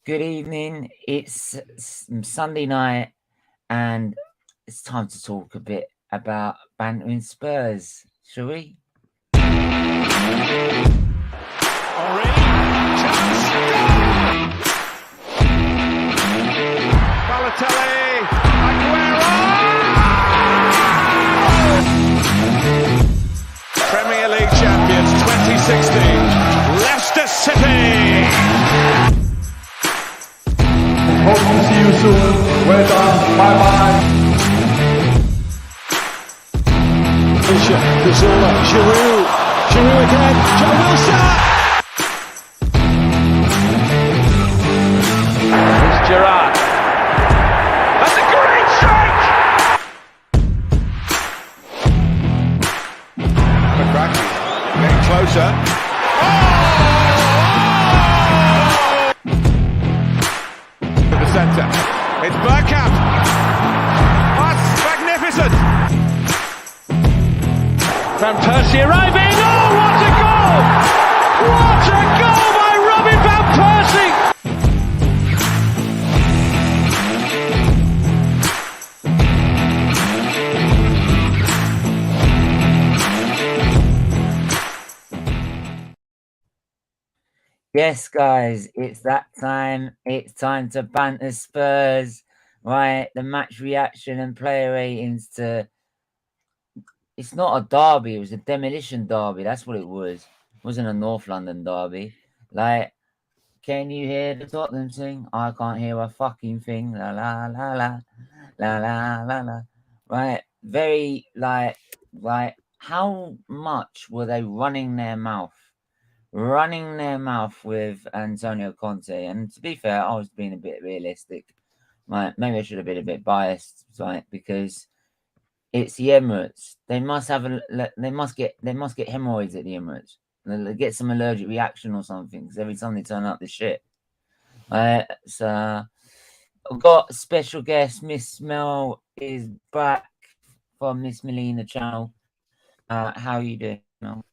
Good evening. It's Sunday night, and it's time to talk a bit about bantering Spurs, shall we? Henri, chance, Balotelli, Aguero! Premier League champions 2016, Leicester City! Hope to see you soon. Well done. Bye-bye. Cazorla, Giroud again, Joe Wilson! Here's Gerrard. That's a great strike! McCracken getting closer. To the centre. It's Bergkamp. That's magnificent! Van Persie arriving. Oh, what a goal! What a goal by Robin Van Persie! Yes, guys, it's that time. It's time to banter Spurs, right? The match reaction and player ratings to. It's not a derby. It was a demolition derby. That's what it was. It wasn't a North London derby. Like, can you hear the Tottenham sing? I can't hear a fucking thing. La la la la la la la la. Right, very like how much were they running their mouth with Antonio Conte? And to be fair, I was being a bit realistic. Right, maybe I should have been a bit biased, right? Because it's the Emirates. They must get hemorrhoids at the Emirates. They'll get some allergic reaction or something because every time they turn up the shit. So I've got a special guest. Miss Mel is back from Miss Melina channel. How are you doing, Mel?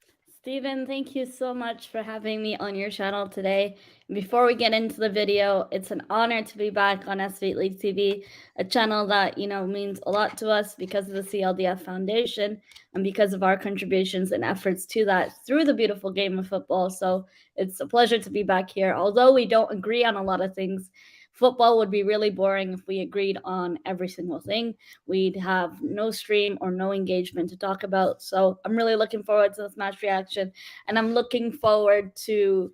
Steven, thank you so much for having me on your channel today. Before we get into the video, it's an honor to be back on SFeatleyTV, a channel that, means a lot to us because of the CLDF Foundation and because of our contributions and efforts to that through the beautiful game of football. So it's a pleasure to be back here. Although we don't agree on a lot of things, football would be really boring if we agreed on every single thing. We'd have no stream or no engagement to talk about. So I'm really looking forward to this match reaction, and I'm looking forward to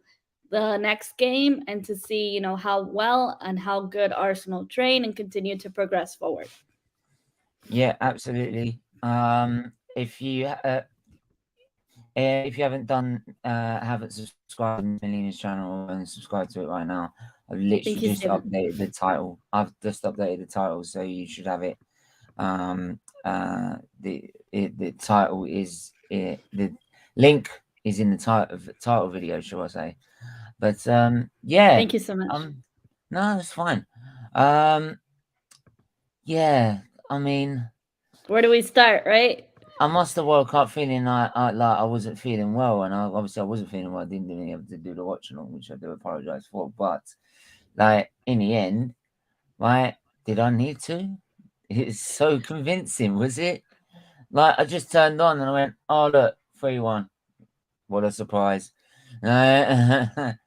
the next game and to see, how well and how good Arsenal train and continue to progress forward. Yeah, absolutely. If you haven't subscribed to Melina's channel and subscribe to it right now, I've literally just updated the title. So you should have it. The title is the link is in the title video, shall I say? But yeah. Thank you so much. No, it's fine. Yeah, I mean, where do we start, right? I must have woke up feeling like I wasn't feeling well, and obviously I wasn't feeling well. I didn't even have to do the watch along, which I do apologize for. But like in the end, right? Did I need to? It's so convincing, was it? Like I just turned on and I went, "Oh look, 3-1. What a surprise!" But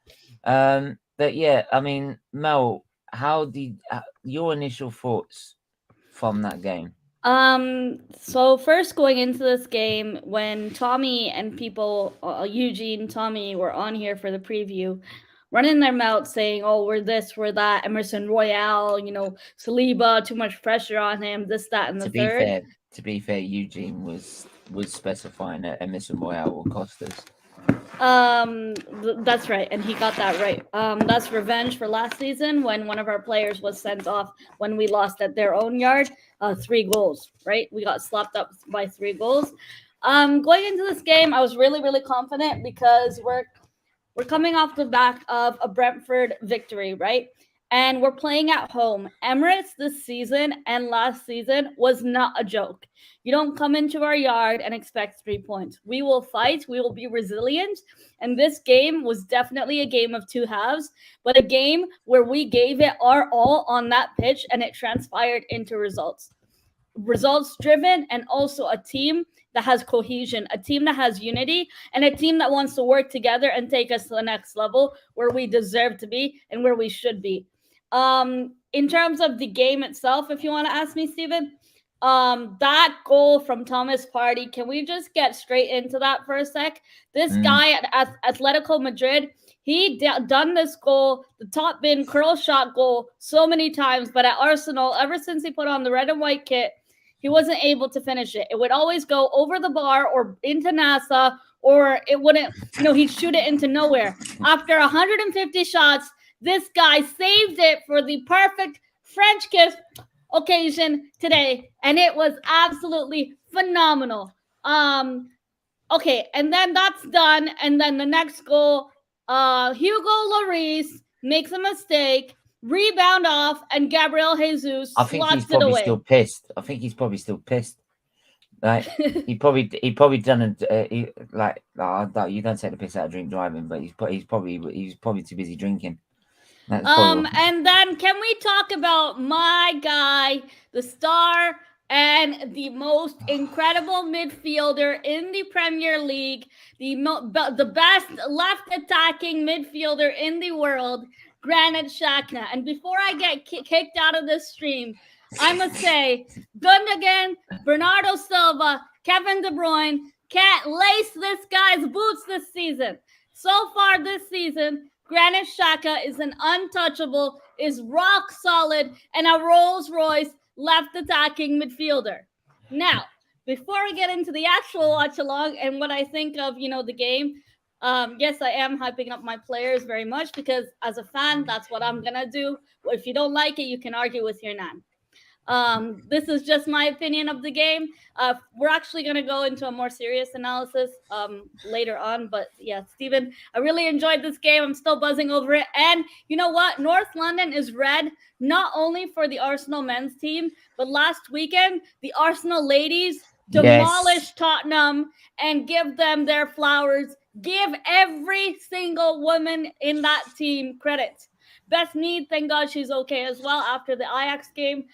yeah, I mean, Mel, how did your initial thoughts from that game? So first going into this game, when Tommy and people, Eugene, Tommy, were on here for the preview, running their mouth saying, "Oh, we're this, we're that, Emerson Royale, Saliba, too much pressure on him, this, that, and the third." To be fair, Eugene was specifying that Emerson Royale will cost us. That's right, and he got that right. That's revenge for last season when one of our players was sent off when we lost at their own yard. 3 goals, right? We got slapped up by 3 goals. Going into this game, I was really, really confident because we're coming off the back of a Brentford victory, right? and we're playing at home. Emirates this season and last season was not a joke. You don't come into our yard and expect 3 points. We will fight, we will be resilient, and this game was definitely a game of two halves, but a game where we gave it our all on that pitch and it transpired into results. Results driven, and also a team that has cohesion, a team that has unity, and a team that wants to work together and take us to the next level where we deserve to be and where we should be. In terms of the game itself, if you want to ask me, Steven, that goal from Thomas Partey, can we just get straight into that for a sec? This guy at Atletico Madrid, he done this goal, the top bin curl shot goal, so many times, but at Arsenal, ever since he put on the red and white kit, he wasn't able to finish it. It would always go over the bar or into NASA, or it wouldn't, he'd shoot it into nowhere. After 150 shots, this guy saved it for the perfect French kiss occasion today, and it was absolutely phenomenal. Okay, and then that's done, and then the next goal, Hugo Lloris makes a mistake, rebound off, and Gabriel Jesus I think he's slots it probably away. still pissed. I think he's probably still pissed. Like he probably done you don't take the piss out of drink driving, but he's probably too busy drinking. And then can we talk about my guy, the star and the most incredible midfielder in the Premier League, the best left attacking midfielder in the world, Granit Xhaka. And before I get kicked out of this stream, I must say, Gundogan, Bernardo Silva, Kevin De Bruyne can't lace this guy's boots this season. So far this season, Granit Xhaka is an untouchable, is rock solid, and a Rolls Royce left attacking midfielder. Now, before we get into the actual watch along and what I think of, the game, yes, I am hyping up my players very much because as a fan, that's what I'm gonna do. If you don't like it, you can argue with your nan. This is just my opinion of the game. We're actually going to go into a more serious analysis later on. But yeah, Steven, I really enjoyed this game. I'm still buzzing over it. And you know what? North London is red, not only for the Arsenal men's team, but last weekend, the Arsenal ladies demolish Tottenham and give them their flowers. Give every single woman in that team credit. Beth Mead, thank God she's okay as well after the Ajax game.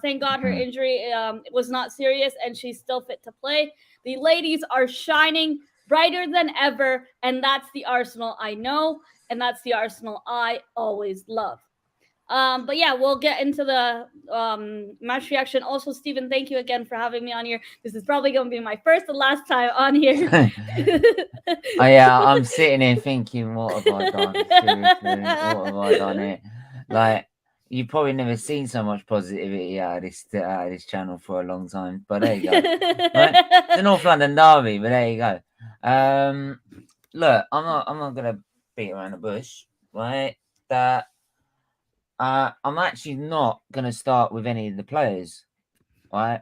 Thank God her injury was not serious and she's still fit to play. The ladies are shining brighter than ever, and that's the Arsenal I know, and that's the Arsenal I always love. But yeah, we'll get into the match reaction. Also, Steven, thank you again for having me on here. This is probably going to be my first and last time on here. Oh yeah, I'm sitting here thinking, what have I done? Seriously, what have I done here? Like, you've probably never seen so much positivity out of this channel for a long time. But there you go. Right? The North London derby, but there you go. Look, I'm not gonna beat around the bush, right? That I'm actually not gonna start with any of the players, right?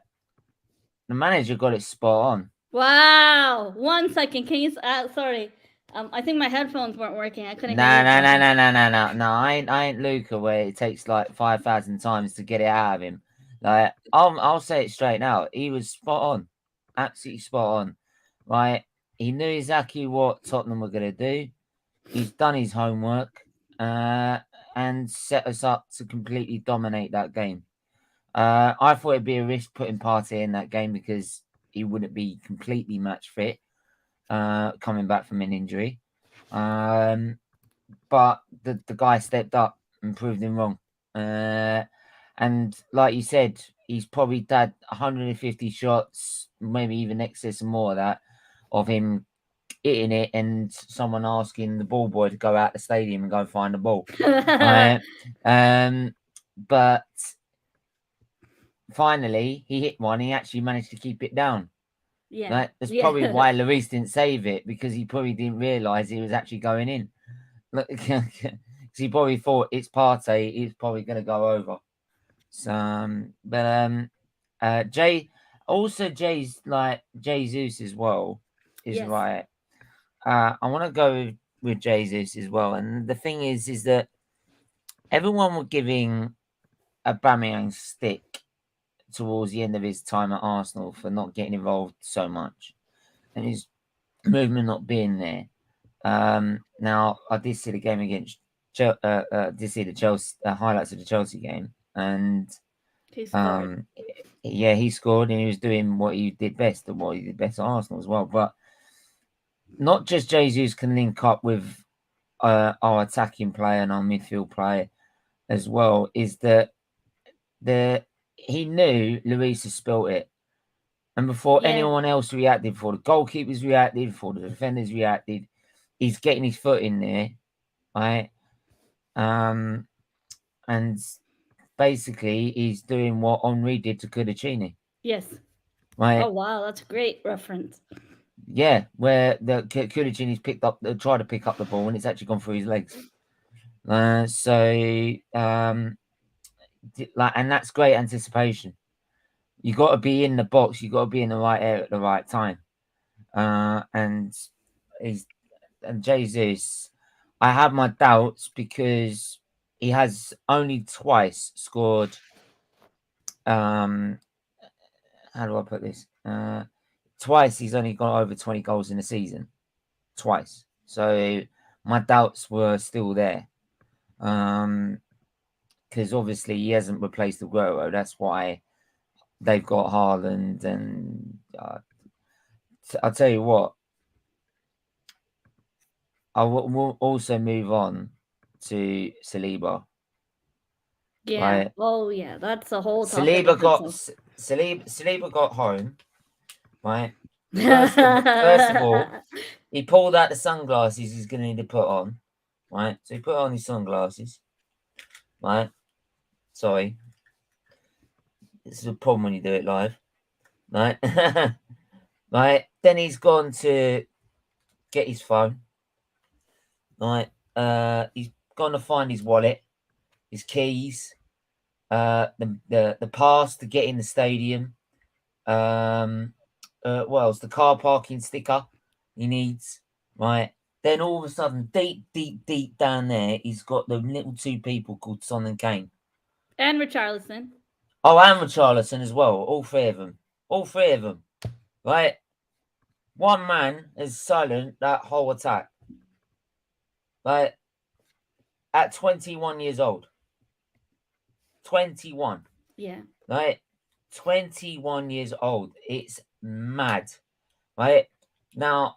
The manager got it spot on. Wow. 1 second. Can you sorry. I think my headphones weren't working. I couldn't No. I ain't Luca where it takes like 5,000 times to get it out of him. Like I'll say it straight now. He was spot on. Absolutely spot on. Right? He knew exactly what Tottenham were gonna do. He's done his homework and set us up to completely dominate that game. I thought it'd be a risk putting Partey in that game because he wouldn't be completely match fit coming back from an injury. But the guy stepped up and proved him wrong. And like you said, he's probably had 150 shots, maybe even excess and more of that, of him hitting it and someone asking the ball boy to go out the stadium and go find the ball. But finally, he hit one. He actually managed to keep it down. Yeah, that's probably why Lloris didn't save it, because he probably didn't realise he was actually going in. Because he probably thought it's Partey, it's probably going to go over. So, but Jay's like Jesus as well is right. I want to go with Jesus as well, and the thing is that everyone were giving Aubameyang stick towards the end of his time at Arsenal for not getting involved so much and his movement not being there. Now I did see the game against did see the Chelsea highlights of the Chelsea game, and He scored. yeah, he scored and he was doing what he did best and what he did best at Arsenal as well. But not just Jesus can link up with our attacking player and our midfield player as well. Is that he knew Luis had spilt it. And before anyone else reacted, before the goalkeepers reacted, before the defenders reacted, he's getting his foot in there, right? And basically he's doing what Henry did to Cudicini. Yes. Right? Oh wow, that's a great reference. Yeah, where the Cudicini's tried to pick up the ball and it's actually gone through his legs. And that's great anticipation. You got to be in the box. You got to be in the right area at the right time. And Jesus, I have my doubts because he has only twice scored. How do I put this? Twice he's only got over 20 goals in a season. Twice. So my doubts were still there. Because obviously he hasn't replaced Aguero. That's why they've got Haaland, and I'll tell you what. I will also move on to Saliba. Yeah. Right? Oh yeah, that's a whole topic. Saliba got home. Right. First of all, he pulled out the sunglasses he's going to need to put on. Right. So he put on his sunglasses. Right. Sorry. This is a problem when you do it live. Right. Right. Then he's gone to get his phone. Right. He's gone to find his wallet, his keys, the pass to get in the stadium. What else? The car parking sticker he needs. Right. Then all of a sudden, deep down there, he's got the little two people called Son and Kane. And Richarlison. Oh, and Richarlison as well. All three of them. Right. One man is silent that whole attack. Right. At 21 years old. 21. Yeah. Right. 21 years old. It's mad. Right. Now,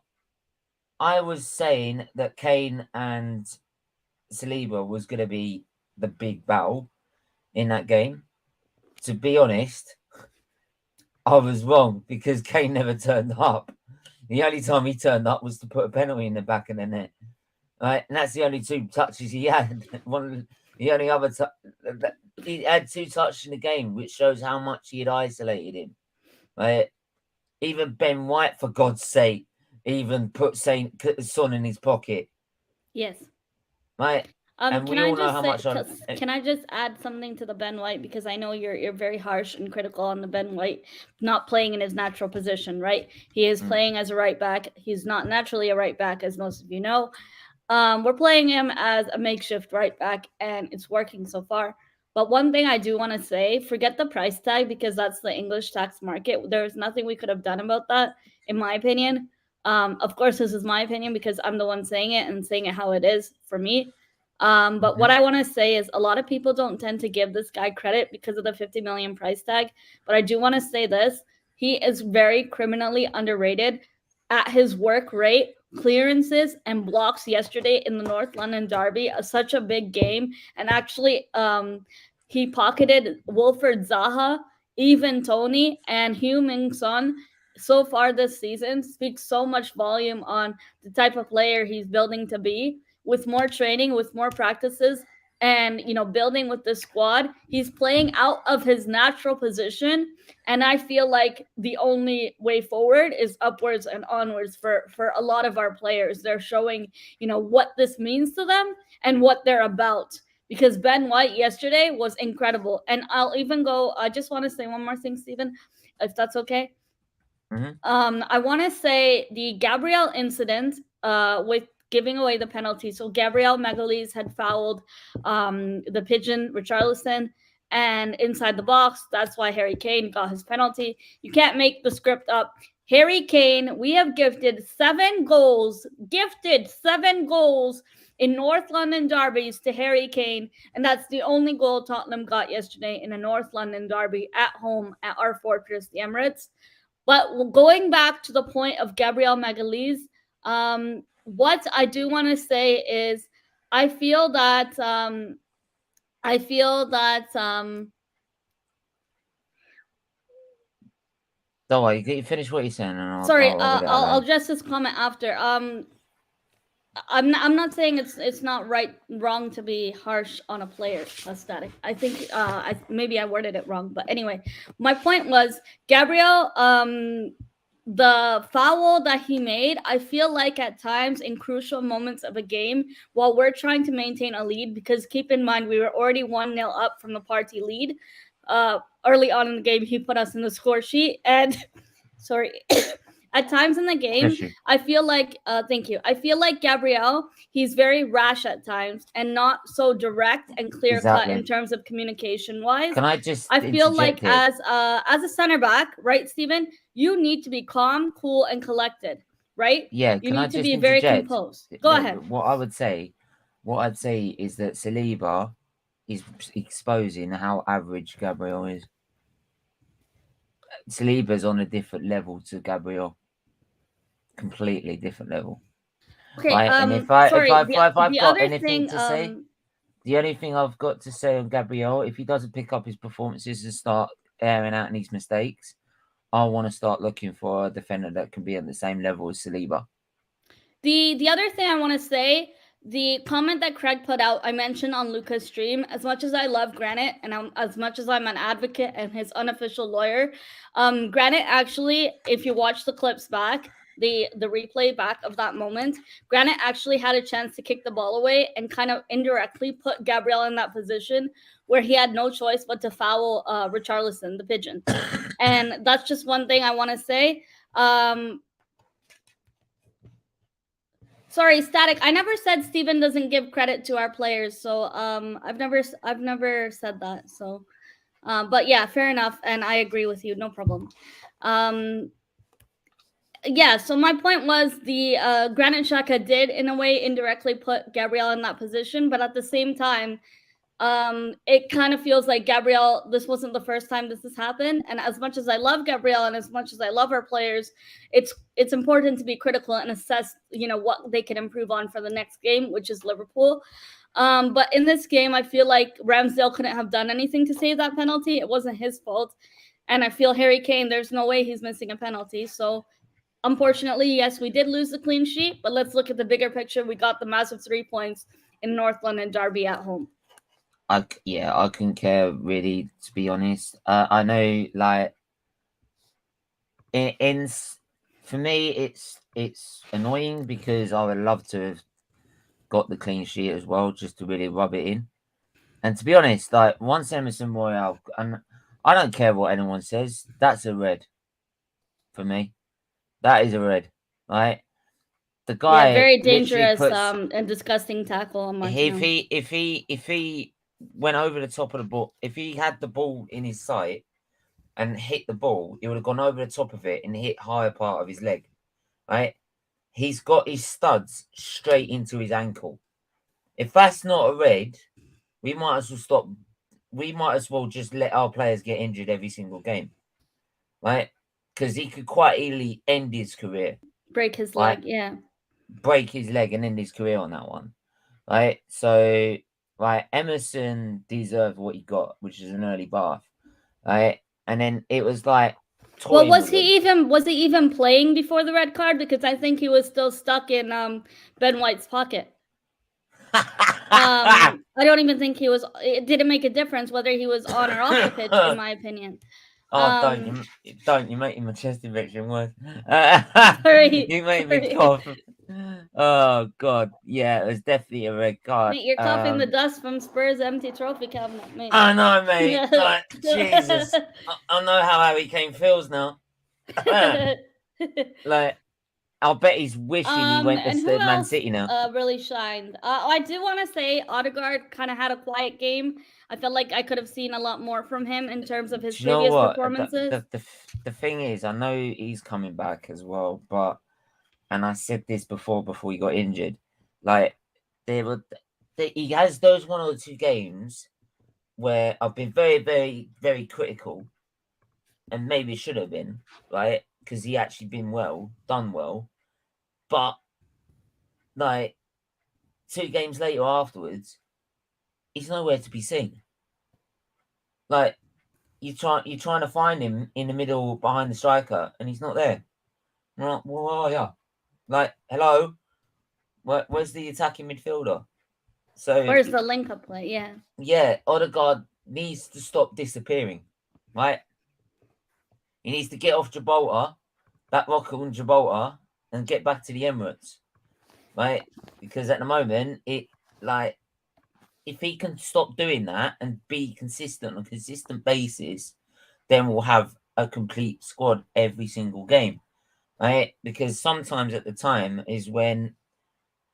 I was saying that Kane and Saliba was going to be the big battle in that game. To be honest, I was wrong because Kane never turned up. The only time he turned up was to put a penalty in the back of the net. Right, and that's the only two touches he had. The only other he had two touches in the game, which shows how much he had isolated him. Right, even Ben White, for God's sake, even put Son in his pocket. Yes. Right. And we all know how much. Can I just add something to the Ben White, because I know you're very harsh and critical on the Ben White not playing in his natural position, right? He is playing as a right back. He's not naturally a right back, as most of you know. We're playing him as a makeshift right back, and it's working so far. But one thing I do want to say, forget the price tag, because that's the English tax market. There's nothing we could have done about that, in my opinion. Of course, this is my opinion because I'm the one saying it and saying it how it is for me. But what I want to say is a lot of people don't tend to give this guy credit because of the 50 million price tag. But I do want to say this. He is very criminally underrated at his work rate, clearances, and blocks yesterday in the North London Derby. Such a big game. And actually, he pocketed Wilfred Zaha, even Tony, and Heung-min Son. So far this season speaks so much volume on the type of player he's building to be. With more training, with more practices, and building with the squad, he's playing out of his natural position. And I feel like the only way forward is upwards and onwards for a lot of our players. They're showing what this means to them and what they're about, because Ben White yesterday was incredible. And I'll even go, I just want to say one more thing, Stephen, if that's okay. I want to say the Gabriel incident with giving away the penalty. So Gabriel Magalhaes had fouled the pigeon, Richarlison, and inside the box. That's why Harry Kane got his penalty. You can't make the script up. Harry Kane, we have gifted 7 goals in North London derbies to Harry Kane, and that's the only goal Tottenham got yesterday in a North London derby at home at our fortress, the Emirates. But going back to the point of Gabriel Magalhaes, what I do want to say is I feel that Don't worry, you finish what you're saying, and sorry, I'll I'll address this comment after. I'm not saying it's not wrong to be harsh on a player, Static. I think maybe I worded it wrong, but anyway, my point was Gabriel. The foul that he made, I feel like at times in crucial moments of a game, while we're trying to maintain a lead, because keep in mind we were already 1-0 up from the party lead. Early on in the game, he put us in the score sheet, and sorry. At times in the game, I feel like, thank you. I feel like Gabriel, he's very rash at times and not so direct and clear cut in terms of communication wise. Can I just? I feel like as a center back, right, Stephen, you need to be calm, cool, and collected, right? Yeah. You need to be very composed. Go ahead. What I'd say is that Saliba is exposing how average Gabriel is. Saliba's on a different level to Gabriel. Completely different level. Okay, right? And if I've got anything to say, the only thing I've got to say on Gabriel, if he doesn't pick up his performances and start airing out his mistakes, I want to start looking for a defender that can be at the same level as Saliba. The other thing I want to say, the comment that Craig put out, I mentioned on Luca's stream, as much as I love Granit and as much as I'm an advocate and his unofficial lawyer, Granit actually, if you watch the clips back, the replay back of that moment, Granit actually had a chance to kick the ball away and kind of indirectly put Gabriel in that position where he had no choice but to foul Richarlison, the pigeon. And that's just one thing I want to say. Sorry, Static. I never said Steven doesn't give credit to our players, so I've never said that. So, but yeah, fair enough, and I agree with you. No problem. Yeah. So my point was the Granit Xhaka did in a way indirectly put Gabriel in that position, but at the same time, it kind of feels like Gabriel, this wasn't the first time this has happened. And as much as I love Gabriel and as much as I love our players, it's important to be critical and assess, what they can improve on for the next game, which is Liverpool. But in this game, I feel like Ramsdale couldn't have done anything to save that penalty. It wasn't his fault. And I feel Harry Kane, there's no way he's missing a penalty. So unfortunately, yes, we did lose the clean sheet, but let's look at the bigger picture. We got the massive 3 points in North London derby at home. I couldn't care really, to be honest. I know, like, for me, it's annoying because I would love to have got the clean sheet as well, just to really rub it in. And to be honest, like, once Emerson Royale, and I don't care what anyone says, that's a red for me. That is a red, right? The guy, very dangerous and disgusting tackle on my if he went over the top of the ball, if he had the ball in his sight and hit the ball, he would have gone over the top of it and hit higher part of his leg, right? He's got his studs straight into his ankle. If that's not a red, we might as well stop. We might as well just let our players get injured every single game, right? Because he could quite easily end his career. Break his leg, yeah. Break his leg and end his career on that one, right? So, right, Emerson deserved what he got, which is an early bath, right? And then it was like, well, was he even playing before the red card? Because I think he was still stuck in Ben White's pocket. I don't even think he was. It didn't make a difference whether he was on or off the pitch, in my opinion. Oh, don't you making my chest infection worse? Sorry, you made me cough. Oh God, yeah, it was definitely a red card. Mate, you're coughing the dust from Spurs' empty trophy cabinet, mate. I know, mate. Like, Jesus, I know how Harry Kane feels now. Like, I'll bet he's wishing he went And to who Man else City now. really shined? I do want to say Odegaard kind of had a quiet game. I felt like I could have seen a lot more from him in terms of his Do you know previous what? performances. The thing is, I know he's coming back as well, but and I said this before he got injured, like he has those 1 or 2 games where I've been very, very, very critical, and maybe should have been, right? Because he actually been done well, but like 2 games later afterwards, he's nowhere to be seen. Like you're trying to find him in the middle behind the striker, and he's not there. I'm like, well, where are you? Like, hello, where's the attacking midfielder? So Where's the link-up play? Yeah, Odegaard needs to stop disappearing, right? He needs to get off Gibraltar, that rock on Gibraltar, and get back to the Emirates, right? Because at the moment, if he can stop doing that and be consistent on a consistent basis, then we'll have a complete squad every single game, right? Because sometimes at the time is when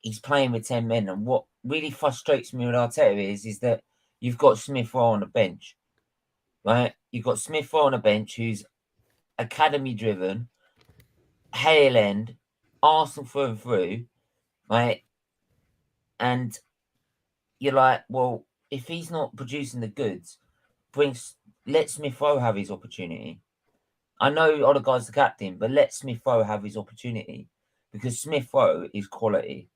he's playing with 10 men, and what really frustrates me with Arteta is that you've got Smith Rowe on the bench, right? You've got Smith Rowe on the bench who's academy driven, Hale End, Arsenal through and through, right? And you're like, well, if he's not producing the goods, let Smith Rowe have his opportunity. I know Odegaard's the captain, but let Smith Rowe have his opportunity because Smith Rowe is quality.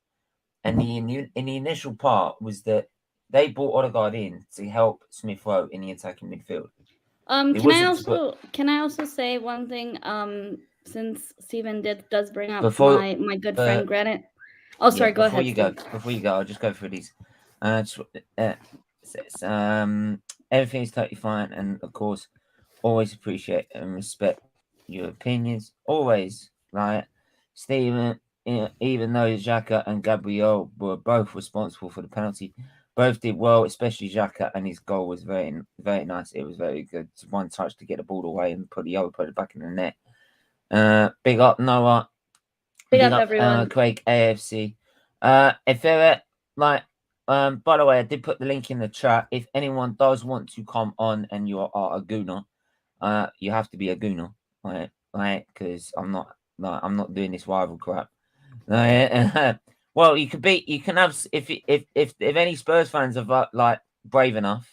And in the initial part was that they brought Odegaard in to help Smith Rowe in the attacking midfield. Can I also say one thing? Since Steven does bring up my good friend Granite. Oh, sorry. Go ahead. Before you go, I'll just go through these. Everything is totally fine, and of course, always appreciate and respect your opinions. Always, right, Steven. Even though Xhaka and Gabriel were both responsible for the penalty, both did well, especially Xhaka, and his goal was very, very nice. It was very good. It's one touch to get the ball away and put it back in the net. Big up Noah. Big up everyone. COYG AFC. If there by the way, I did put the link in the chat. If anyone does want to come on and you are a gooner, you have to be a gooner, right? Because I'm not doing this rival crap. Well, you can have if any Spurs fans are like brave enough,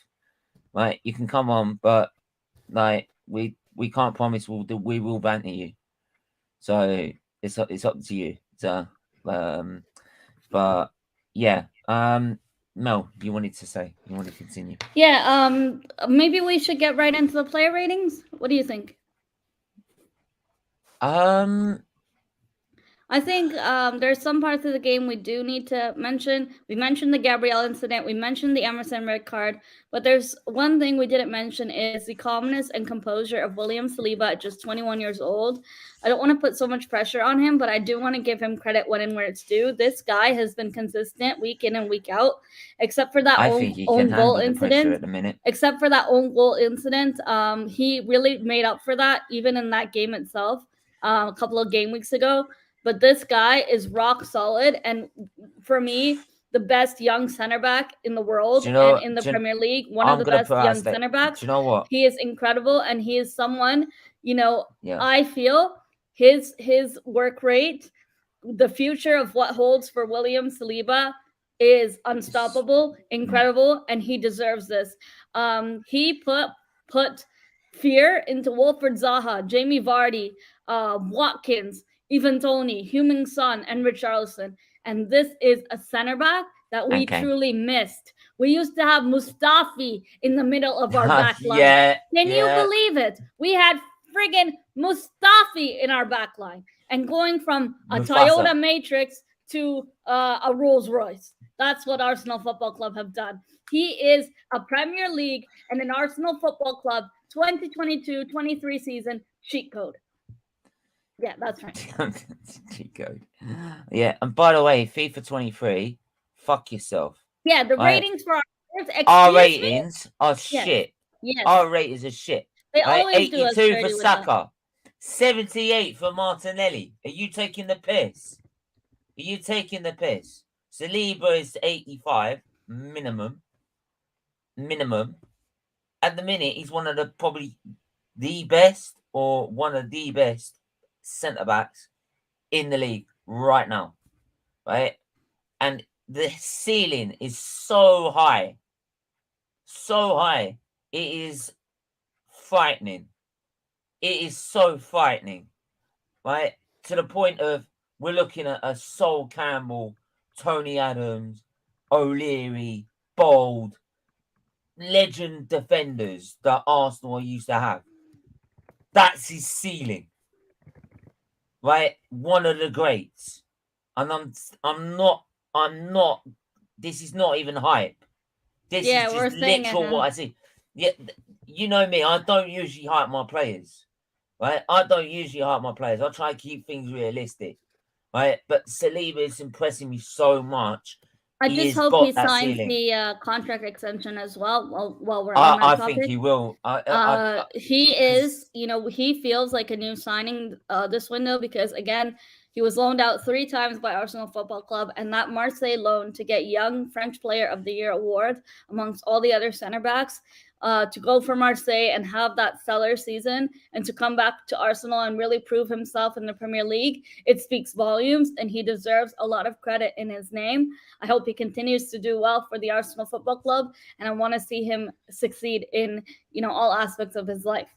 right? You can come on, but like we can't promise we will banter you. So it's up to you. So, but yeah, Mel, you wanted to continue? Yeah, maybe we should get right into the player ratings. What do you think? I think there's some parts of the game we do need to mention. We mentioned the Gabriel incident. We mentioned the Emerson red card. But there's one thing we didn't mention is the calmness and composure of William Saliba at just 21 years old. I don't want to put so much pressure on him, but I do want to give him credit when and where it's due. This guy has been consistent week in and week out, except for that own goal incident. At the minute. Except for that own goal incident, he really made up for that even in that game itself a couple of game weeks ago. But this guy is rock solid, and for me, the best young center back in the world and in the Premier League. One of the best young center backs. Do you know what? He is incredible, and he is someone, I feel his work rate, the future of what holds for William Saliba is unstoppable, incredible, and he deserves this. He put fear into Wilfried Zaha, Jamie Vardy, Watkins, even Tony, Heung-min Son, and Richarlison. And this is a center back that we truly missed. We used to have Mustafi in the middle of our back line. Can you believe it? We had friggin' Mustafi in our back line. And going from a Toyota Matrix to a Rolls Royce. That's what Arsenal Football Club have done. He is a Premier League and an Arsenal Football Club 2022-23 season cheat code. Yeah, that's right. Cheat code. Yeah, and by the way, FIFA 23, fuck yourself. Yeah, the ratings for our ratings are shit. Yes. Our ratings are shit. They always 82 for Saka, 78 for Martinelli. Are you taking the piss? Are you taking the piss? Saliba is 85 minimum. At the minute, he's one of the probably the best or one of the best centre backs in the league right now, right? And the ceiling is so high, it is frightening. It is so frightening, right? To the point of we're looking at a Sol Campbell, Tony Adams, O'Leary, Bold, legend defenders that Arsenal used to have. That's his ceiling, right? One of the greats. And I'm not. This is not even hype. This is just literal what I see. Yeah, you know me. I don't usually hype my players, right? I try to keep things realistic, right? But Saliba is impressing me so much. I just hope he signs the contract extension as well while we're on that topic. I think he will. He is, he feels like a new signing this window because, again, he was loaned out 3 times by Arsenal Football Club, and that Marseille loan to get Young French Player of the Year award amongst all the other center backs, to go for Marseille and have that stellar season and to come back to Arsenal and really prove himself in the Premier League, it speaks volumes, and he deserves a lot of credit in his name. I hope he continues to do well for the Arsenal Football Club, and I want to see him succeed in, all aspects of his life.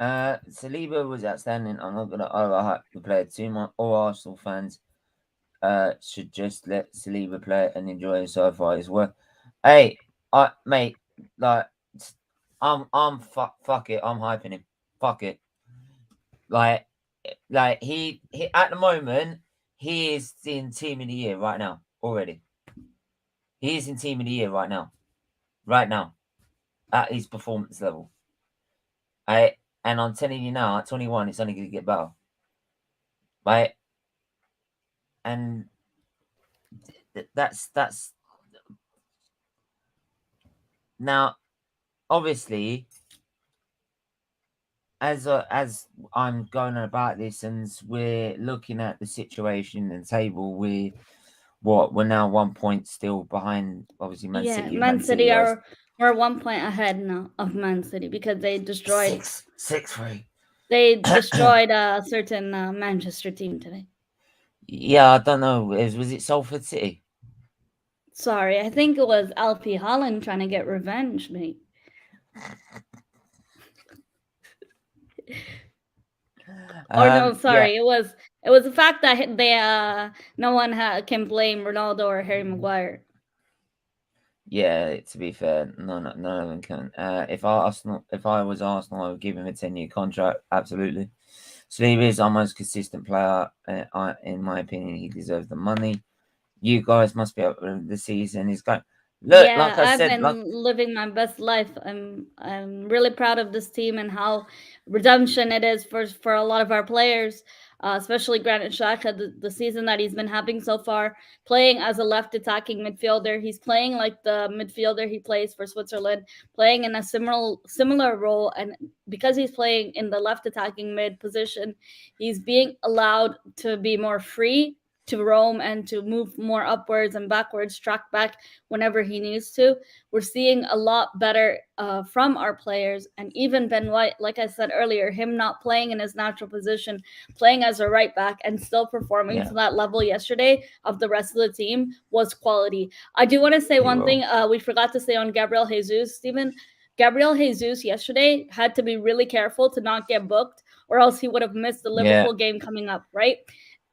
Saliba was outstanding. I'm not going to overhype the player too much. All Arsenal fans should just let Saliba play and enjoy himself while he's work. Hey, mate, like, fuck it. I'm hyping him. Fuck it. Like he at the moment, he is in Team of the Year right now already. He is in Team of the Year right now. At his performance level. And I'm telling you now, at 21, it's only going to get better. Right? And that's now, obviously, as I'm going about this and we're looking at the situation and table, we're now 1 point still behind, obviously, Man City. Man City we're 1 point ahead now of Man City because they destroyed 6-3. They destroyed a certain Manchester team today. Yeah, I don't know. Was it Salford City? Sorry, I think it was LP Holland trying to get revenge, mate. No, sorry. Yeah. It was the fact that they no one can blame Ronaldo or Harry Maguire. Yeah, to be fair, none of them can. If I was Arsenal, I would give him a 10-year contract. Absolutely. Saliba is our most consistent player. In my opinion, he deserves the money. You guys must be up for the season. He's going. Look, yeah, like I've been living my best life. I'm really proud of this team and how redemption it is for a lot of our players. Especially Granit Xhaka, the season that he's been having so far, playing as a left attacking midfielder. He's playing like the midfielder he plays for Switzerland, playing in a similar role. And because he's playing in the left attacking mid position, he's being allowed to be more free to roam and to move more upwards and backwards, track back whenever he needs to. We're seeing a lot better from our players. And even Ben White, like I said earlier, him not playing in his natural position, playing as a right back and still performing to that level yesterday of the rest of the team was quality. I do want to say one thing we forgot to say on Gabriel Jesus, Stephen. Gabriel Jesus yesterday had to be really careful to not get booked or else he would have missed the Liverpool game coming up, right?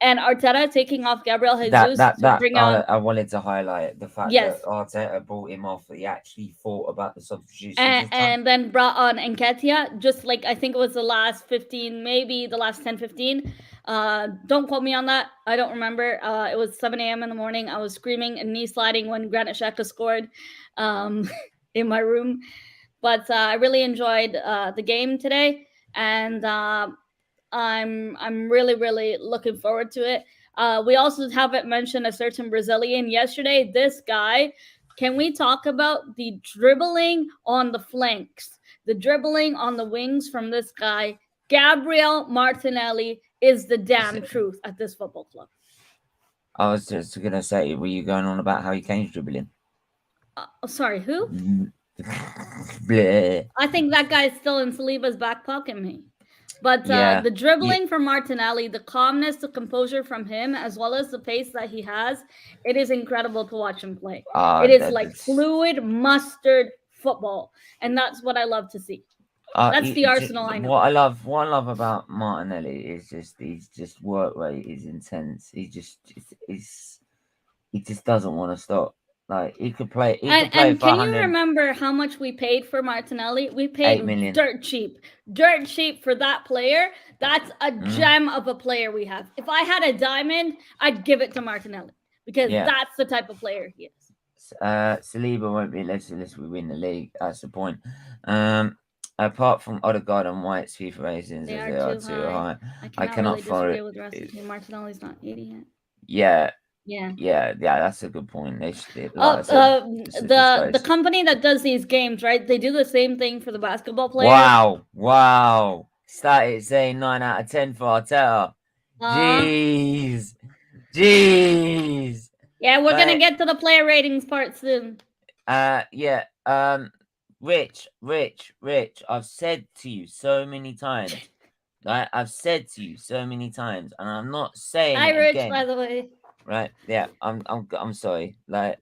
And Arteta taking off Gabriel Jesus to bring on... I wanted to highlight the fact that Arteta brought him off. He actually thought about the substitution. And then brought on Nketiah, just like I think it was the last 15, maybe the last 10, 15. Don't quote me on that. I don't remember. It was 7 a.m. in the morning. I was screaming and knee sliding when Granit Xhaka scored in my room. But I really enjoyed the game today. And... I'm really, really looking forward to it. We also haven't mentioned a certain Brazilian yesterday. This guy, can we talk about the dribbling on the flanks? The dribbling on the wings from this guy Gabriel Martinelli is the damn truth at this football club. I was just going to say, were you going on about Harry Kane's dribbling? Sorry, who? Bleh. I think that guy's still in Saliba's back pocket, me. But Yeah. the dribbling from Martinelli, the calmness, the composure from him, as well as the pace that he has, it is incredible to watch him play. It is like fluid, mustard football, and that's what I love to see. That's the Arsenal I know. What I love about Martinelli is he's just work rate is intense. He just doesn't want to stop. Like he could play. And can you remember how much we paid for Martinelli? We paid 8 million. dirt cheap for that player. That's a gem of a player we have. If I had a diamond, I'd give it to Martinelli because that's the type of player he is. Saliba won't be unless we win the league. That's the point. Apart from Odegaard and White's FIFA ratings, they are too high. I cannot really disagree with the rest of the team. Martinelli's not 80 yet. Yeah, that's a good point. The company that does these games, right? They do the same thing for the basketball players. Wow. Started saying 9 out of 10 for Arteta. Jeez. Yeah, we're gonna get to the player ratings part soon. Rich. I've said to you so many times. Right, I've said to you so many times, and I'm not saying Hi, it Rich, again. by the way. Right, yeah, I'm sorry. Like,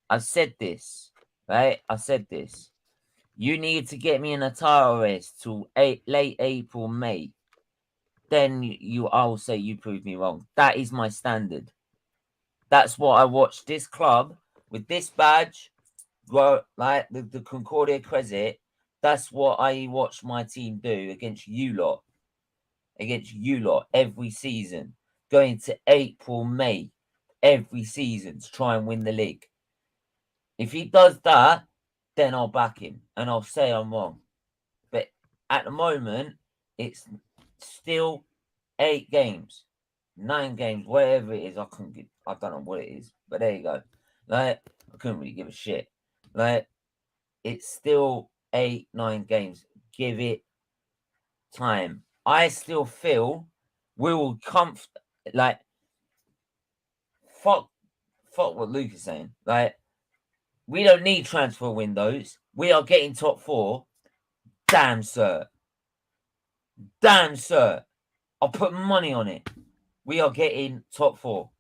I've said this. Right, I said this. You need to get me in a title race till late April, May. Then I will say you proved me wrong. That is my standard. That's what I watched this club with this badge, like the Concordia Crescent. That's what I watched my team do against you lot. Every season. Going to April, May, every season to try and win the league. If he does that, then I'll back him and I'll say I'm wrong. But at the moment, it's still 8 games, 9 games, whatever it is. I don't know what it is, but there you go. Like, I couldn't really give a shit. Like, it's still 8, 9 games. Give it time. I still feel we will like, fuck what Luke is saying. Like, we don't need transfer windows. We are getting top 4. Damn, sir. I'll put money on it. We are getting top 4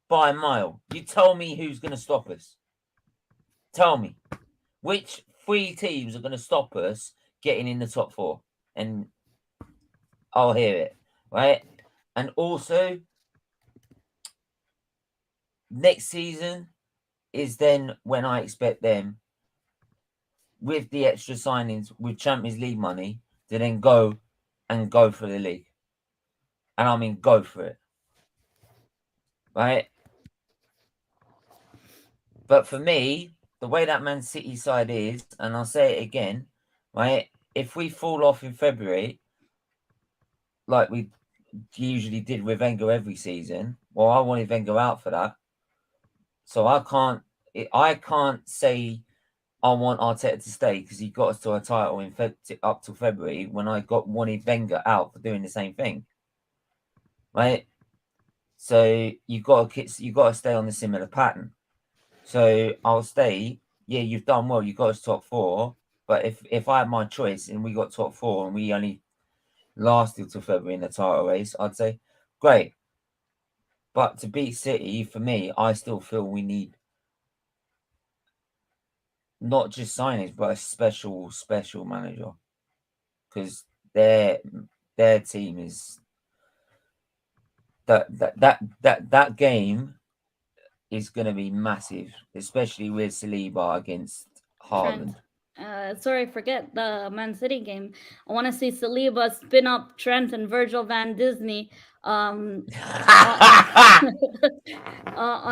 by a mile. You tell me who's going to stop us. Tell me. Which 3 teams are going to stop us getting in the top 4? And I'll hear it. Right? And also, next season is then when I expect them, with the extra signings, with Champions League money, to then go for the league. And I mean, go for it. Right? But for me, the way that Man City side is, and I'll say it again, right? If we fall off in February, like we usually did with Wenger every season, well, I wanted Wenger out for that. So I can't say I want Arteta to stay because he got us to a title in up till February when I wanted Wenger out for doing the same thing. Right? So you got to stay on the similar pattern. So I'll stay. Yeah, you've done well. You got us top 4. But if I had my choice and we got top 4 and we only lasted till February in the title race, I'd say great. But to beat City, for me, I still feel we need not just signings, but a special manager, because their team is that game is going to be massive, especially with Saliba against Haaland. Sorry, forget the Man City game. I want to see Saliba spin up Trent and Virgil van Disney on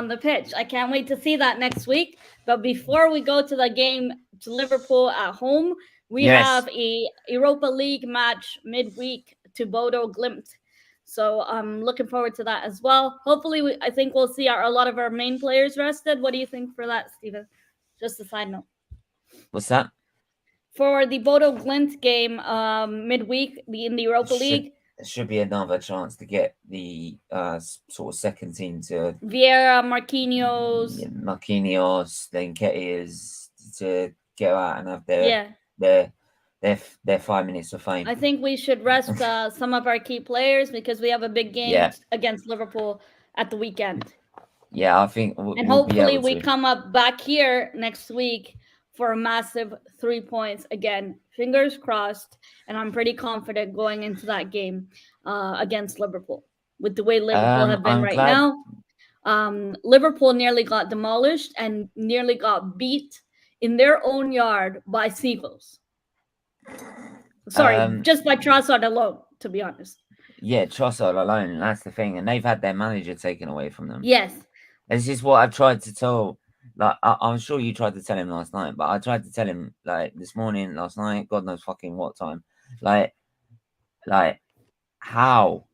the pitch. I can't wait to see that next week. But before we go to the game to Liverpool at home, we have a Europa League match midweek to Bodo Glimt. So I'm looking forward to that as well. Hopefully, I think we'll see a lot of our main players rested. What do you think for that, Steven? Just a side note. What's that? for the Bodo Glimt game midweek in the Europa League. There should be another chance to get the sort of second team to Vieira, Marquinhos, then Ketias to get out and have their 5 minutes of fame. I think we should rest some of our key players because we have a big game against Liverpool at the weekend. Yeah, I think and hopefully we come up back here next week for a massive 3 points again. Fingers crossed, and I'm pretty confident going into that game against Liverpool. With the way Liverpool have been now, Liverpool nearly got demolished and nearly got beat in their own yard by Seagulls. Sorry, just by Trossard alone, to be honest. Yeah, Trossard alone, that's the thing. And they've had their manager taken away from them. Yes. This is what I've tried to tell. Like, I'm sure you tried to tell him last night, but I tried to tell him, like, this morning, last night, God knows fucking what time. Like, how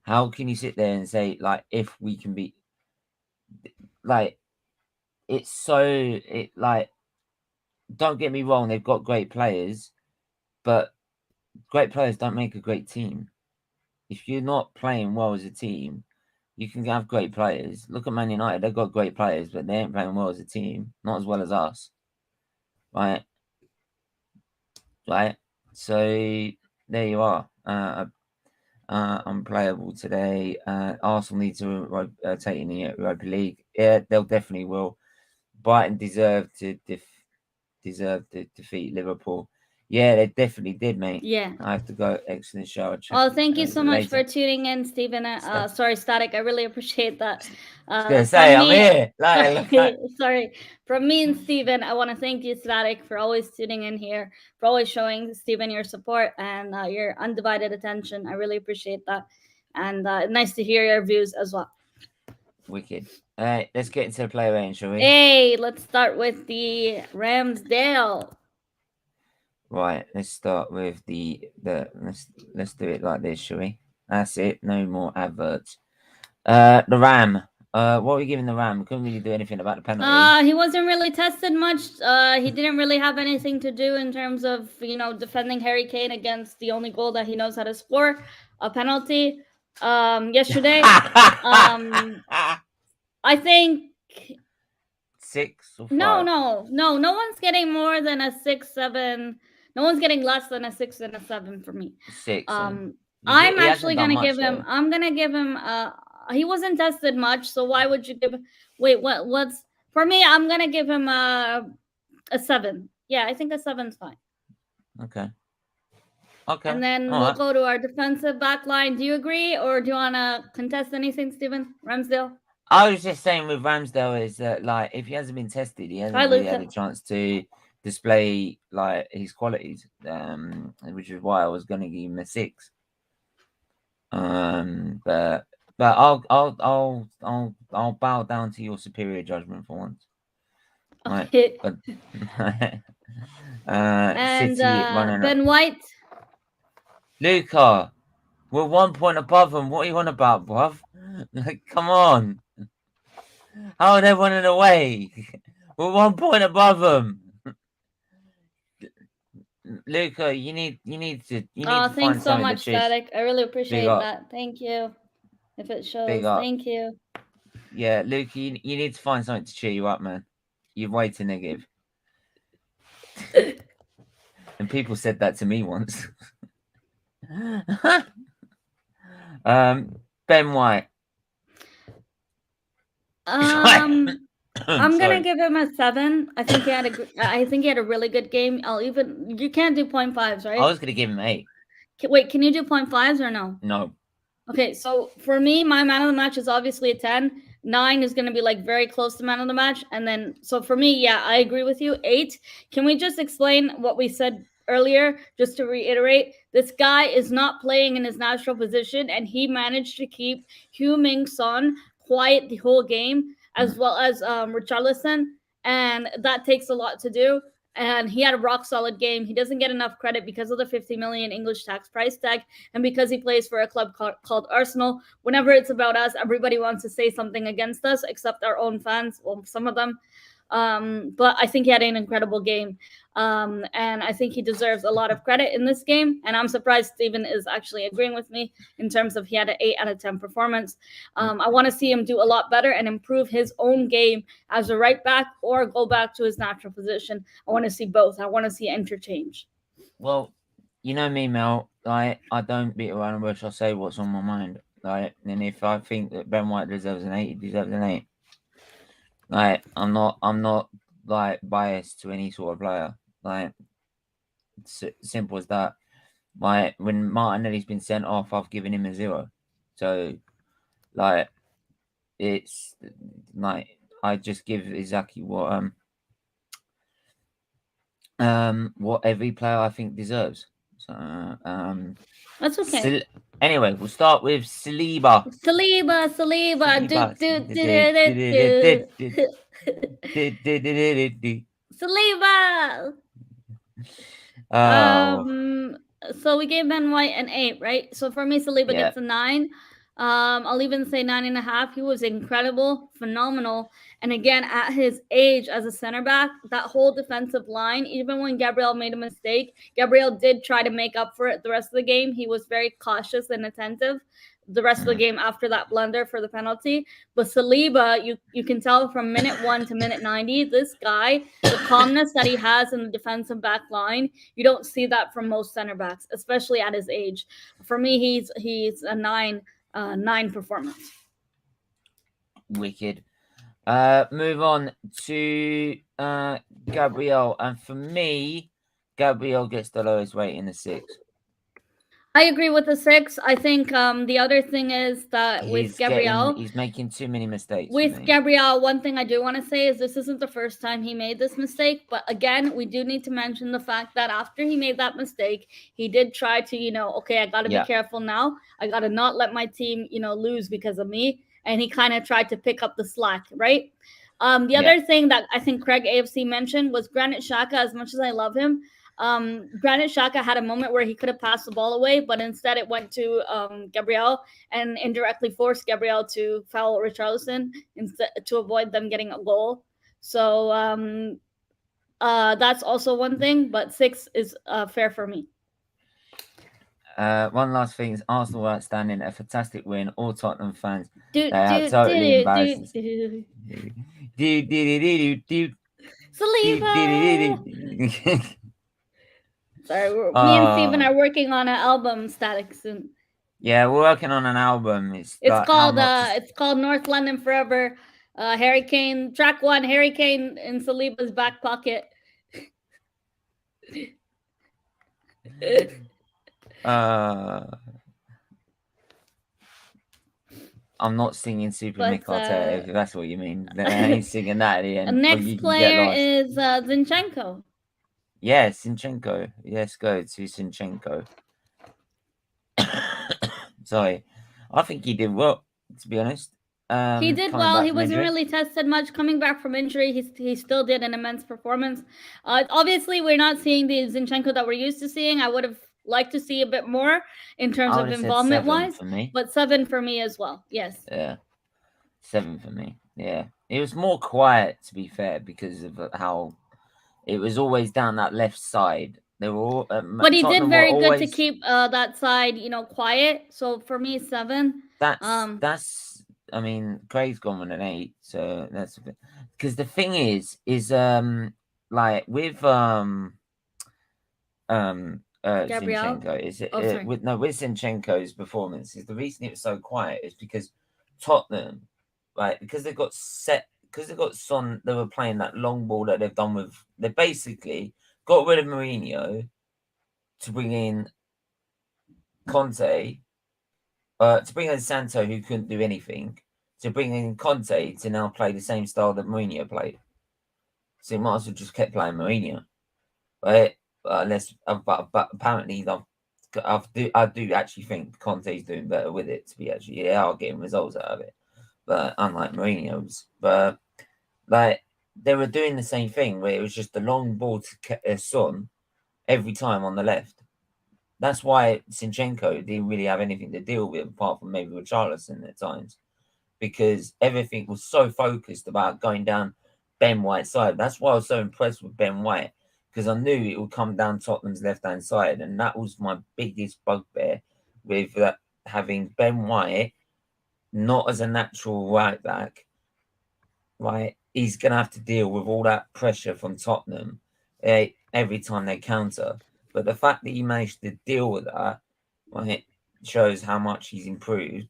can you sit there and say, like, if we can be, like, it's so, like, don't get me wrong, they've got great players, but great players don't make a great team. If you're not playing well as a team, you can have great players. Look at Man United. They've got great players, but they ain't playing well as a team. Not as well as us. Right? So, there you are. Unplayable today. Arsenal need to rotate in the Europa League. Yeah, they'll definitely will. Brighton deserve to defeat Liverpool. Yeah, they definitely did, mate. Yeah. I have to go. Excellent show. Oh, thank you so much for tuning in, Stephen. Sorry, Static. I really appreciate that. I was going to say, I'm here. Sorry. From me and Stephen, I want to thank you, Static, for always tuning in here, for always showing Stephen your support and your undivided attention. I really appreciate that. And nice to hear your views as well. Wicked. All right, let's get into the play range, shall we? Hey, let's start with the Ramsdale. Right, let's start with let's do it like this, shall we? That's it. No more adverts. The Ram. What are we giving the Ram? We couldn't really do anything about the penalty. He wasn't really tested much. He didn't really have anything to do in terms of, defending Harry Kane against the only goal that he knows how to score, a penalty. Yesterday, I think 6 or 5? No one's getting more than a 6, 7. No one's getting less than a 6 and a 7 for me. 6. I'm actually gonna give him. I'm gonna give him. He wasn't tested much, so why would you give? Wait, what's for me? I'm gonna give him a 7. Yeah, I think a 7's fine. Okay. And then we'll go to our defensive back line. Do you agree, or do you wanna contest anything, Stephen Ramsdale? I was just saying with Ramsdale is that, like, if he hasn't been tested, he hasn't really had a chance to display like his qualities, which is why I was going to give him a 6. But I'll bow down to your superior judgment for once. Okay. Right. And Ben White. Luca, we're 1 point above them. What are you on about, bruv? Like, come on. How are they running away? We're 1 point above them. Luca, you need to. Thanks so much, Static. I really appreciate that. Thank you. If it shows, thank you. Yeah, Luca, you need to find something to cheer you up, man. You're way too negative. And people said that to me once. Ben White. I'm gonna give him a 7. I think he had a really good game. You can't do 0.5s, right? I was gonna give him 8. Wait, can you do 0.5s or no? No. Okay, so for me, my man of the match is obviously a 10. 9 is gonna be like very close to man of the match, and then so for me, yeah, I agree with you. 8. Can we just explain what we said earlier, just to reiterate? This guy is not playing in his natural position, and he managed to keep Heung-min Son quiet the whole game, as well as Richarlison, and that takes a lot to do. And he had a rock solid game. He doesn't get enough credit because of the 50 million English tax price tag, and because he plays for a club called Arsenal. Whenever it's about us, everybody wants to say something against us, except our own fans. Well, some of them. But I think he had an incredible game. And I think he deserves a lot of credit in this game. And I'm surprised Steven is actually agreeing with me in terms of he had an 8 out of 10 performance. I want to see him do a lot better and improve his own game as a right back or go back to his natural position. I want to see both. I want to see interchange. Well, you know me, Mel. I don't beat around the bush. I say what's on my mind. And if I think that Ben White deserves an 8, he deserves an 8. I'm not like biased to any sort of player. Simple as that. When Martinelli's been sent off, I've given him a 0. So, it's I just give exactly what every player I think deserves. So that's okay. Anyway, we'll start with Saliba. Saliba. Saliba. So we gave Ben White an 8, right? So for me, Saliba gets a 9. I'll even say 9.5. He was incredible, phenomenal. And again, at his age as a center back, that whole defensive line, even when Gabriel made a mistake, Gabriel did try to make up for it the rest of the game. He was very cautious and attentive the rest of the game after that blunder for the penalty. But Saliba, you can tell from minute 1 to minute 90, this guy, the calmness that he has in the defensive back line, you don't see that from most center backs, especially at his age. For me, he's a 9 performance. Wicked. Move on to Gabriel, and for me, Gabriel gets the lowest rate in the 6. I agree with the 6. I think the other thing is that with Gabriel, he's making too many mistakes. With Gabriel, one thing I do want to say is this isn't the first time he made this mistake. But again, we do need to mention the fact that after he made that mistake, he did try to, okay, I got to be careful now. I got to not let my team, lose because of me. And he kind of tried to pick up the slack, right? The other thing that I think Craig AFC mentioned was Granit Xhaka. As much as I love him, Granit Xhaka had a moment where he could have passed the ball away, but instead it went to Gabriel and indirectly forced Gabriel to foul Richarlison to avoid them getting a goal. So that's also one thing, but 6 is fair for me. One last thing is Arsenal outstanding, a fantastic win. All Tottenham fans, they are totally embarrassed. Saliba. Sorry, me and Steven are working on an album static soon. Yeah, we're working on an album. It's called North London Forever. Harry Kane, track 1, Harry Kane in Saliba's back pocket. I'm not singing Super Mick Arteta, if that's what you mean. I ain't singing that at the end. Next player is Zinchenko. Yeah, Zinchenko. Yes, go to Zinchenko. Sorry. I think he did well, to be honest. He did well. He wasn't really tested much. Coming back from injury, he still did an immense performance. Obviously, we're not seeing the Zinchenko that we're used to seeing. I would have liked to see a bit more in terms of involvement-wise. But 7 for me as well. Yes. Yeah. 7 for me. Yeah. It was more quiet, to be fair, because of how it was always down that left side. They were all, but he did very good to keep that side, quiet. So for me, 7. That's. I mean, Craig's gone with an 8, so that's a bit. Because the thing is like with Zinchenko, with Zinchenko's performance, is the reason it was so quiet is because Tottenham, because they got Son, they were playing that long ball that they've done with. They basically got rid of Mourinho to bring in Conte, to bring in Santo, who couldn't do anything, to bring in Conte to now play the same style that Mourinho played. So you might as well just kept playing Mourinho, right? But apparently I do actually think Conte's doing better with it. To be actually, they are getting results out of it, but unlike Mourinho's, but they were doing the same thing where it was just the long ball to Son every time on the left. That's why Zinchenko didn't really have anything to deal with apart from maybe with Richarlison at times, because everything was so focused about going down Ben White's side. That's why I was so impressed with Ben White, because I knew it would come down Tottenham's left-hand side, and that was my biggest bugbear with that, having Ben White not as a natural right back. Right, he's going to have to deal with all that pressure from Tottenham every time they counter. But the fact that he managed to deal with that, right, shows how much he's improved,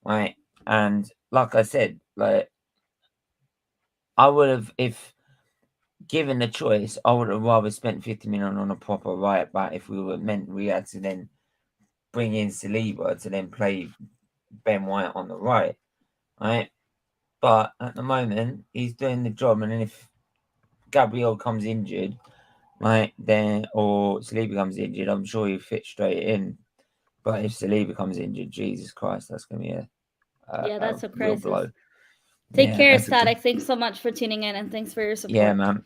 right? And like I said, like, I would have, if given the choice, I would have rather spent 50 million on a proper right back if we had to then bring in Salva to then play Ben White on the right, right? But at the moment, he's doing the job, and then if Gabriel comes injured, right, then, or Salva comes injured, I'm sure he'll fit straight in. But if Salva comes injured, Jesus Christ, that's going to be that's a real crisis. blow. Take care, Static. Thanks so much for tuning in, and thanks for your support. Yeah, man.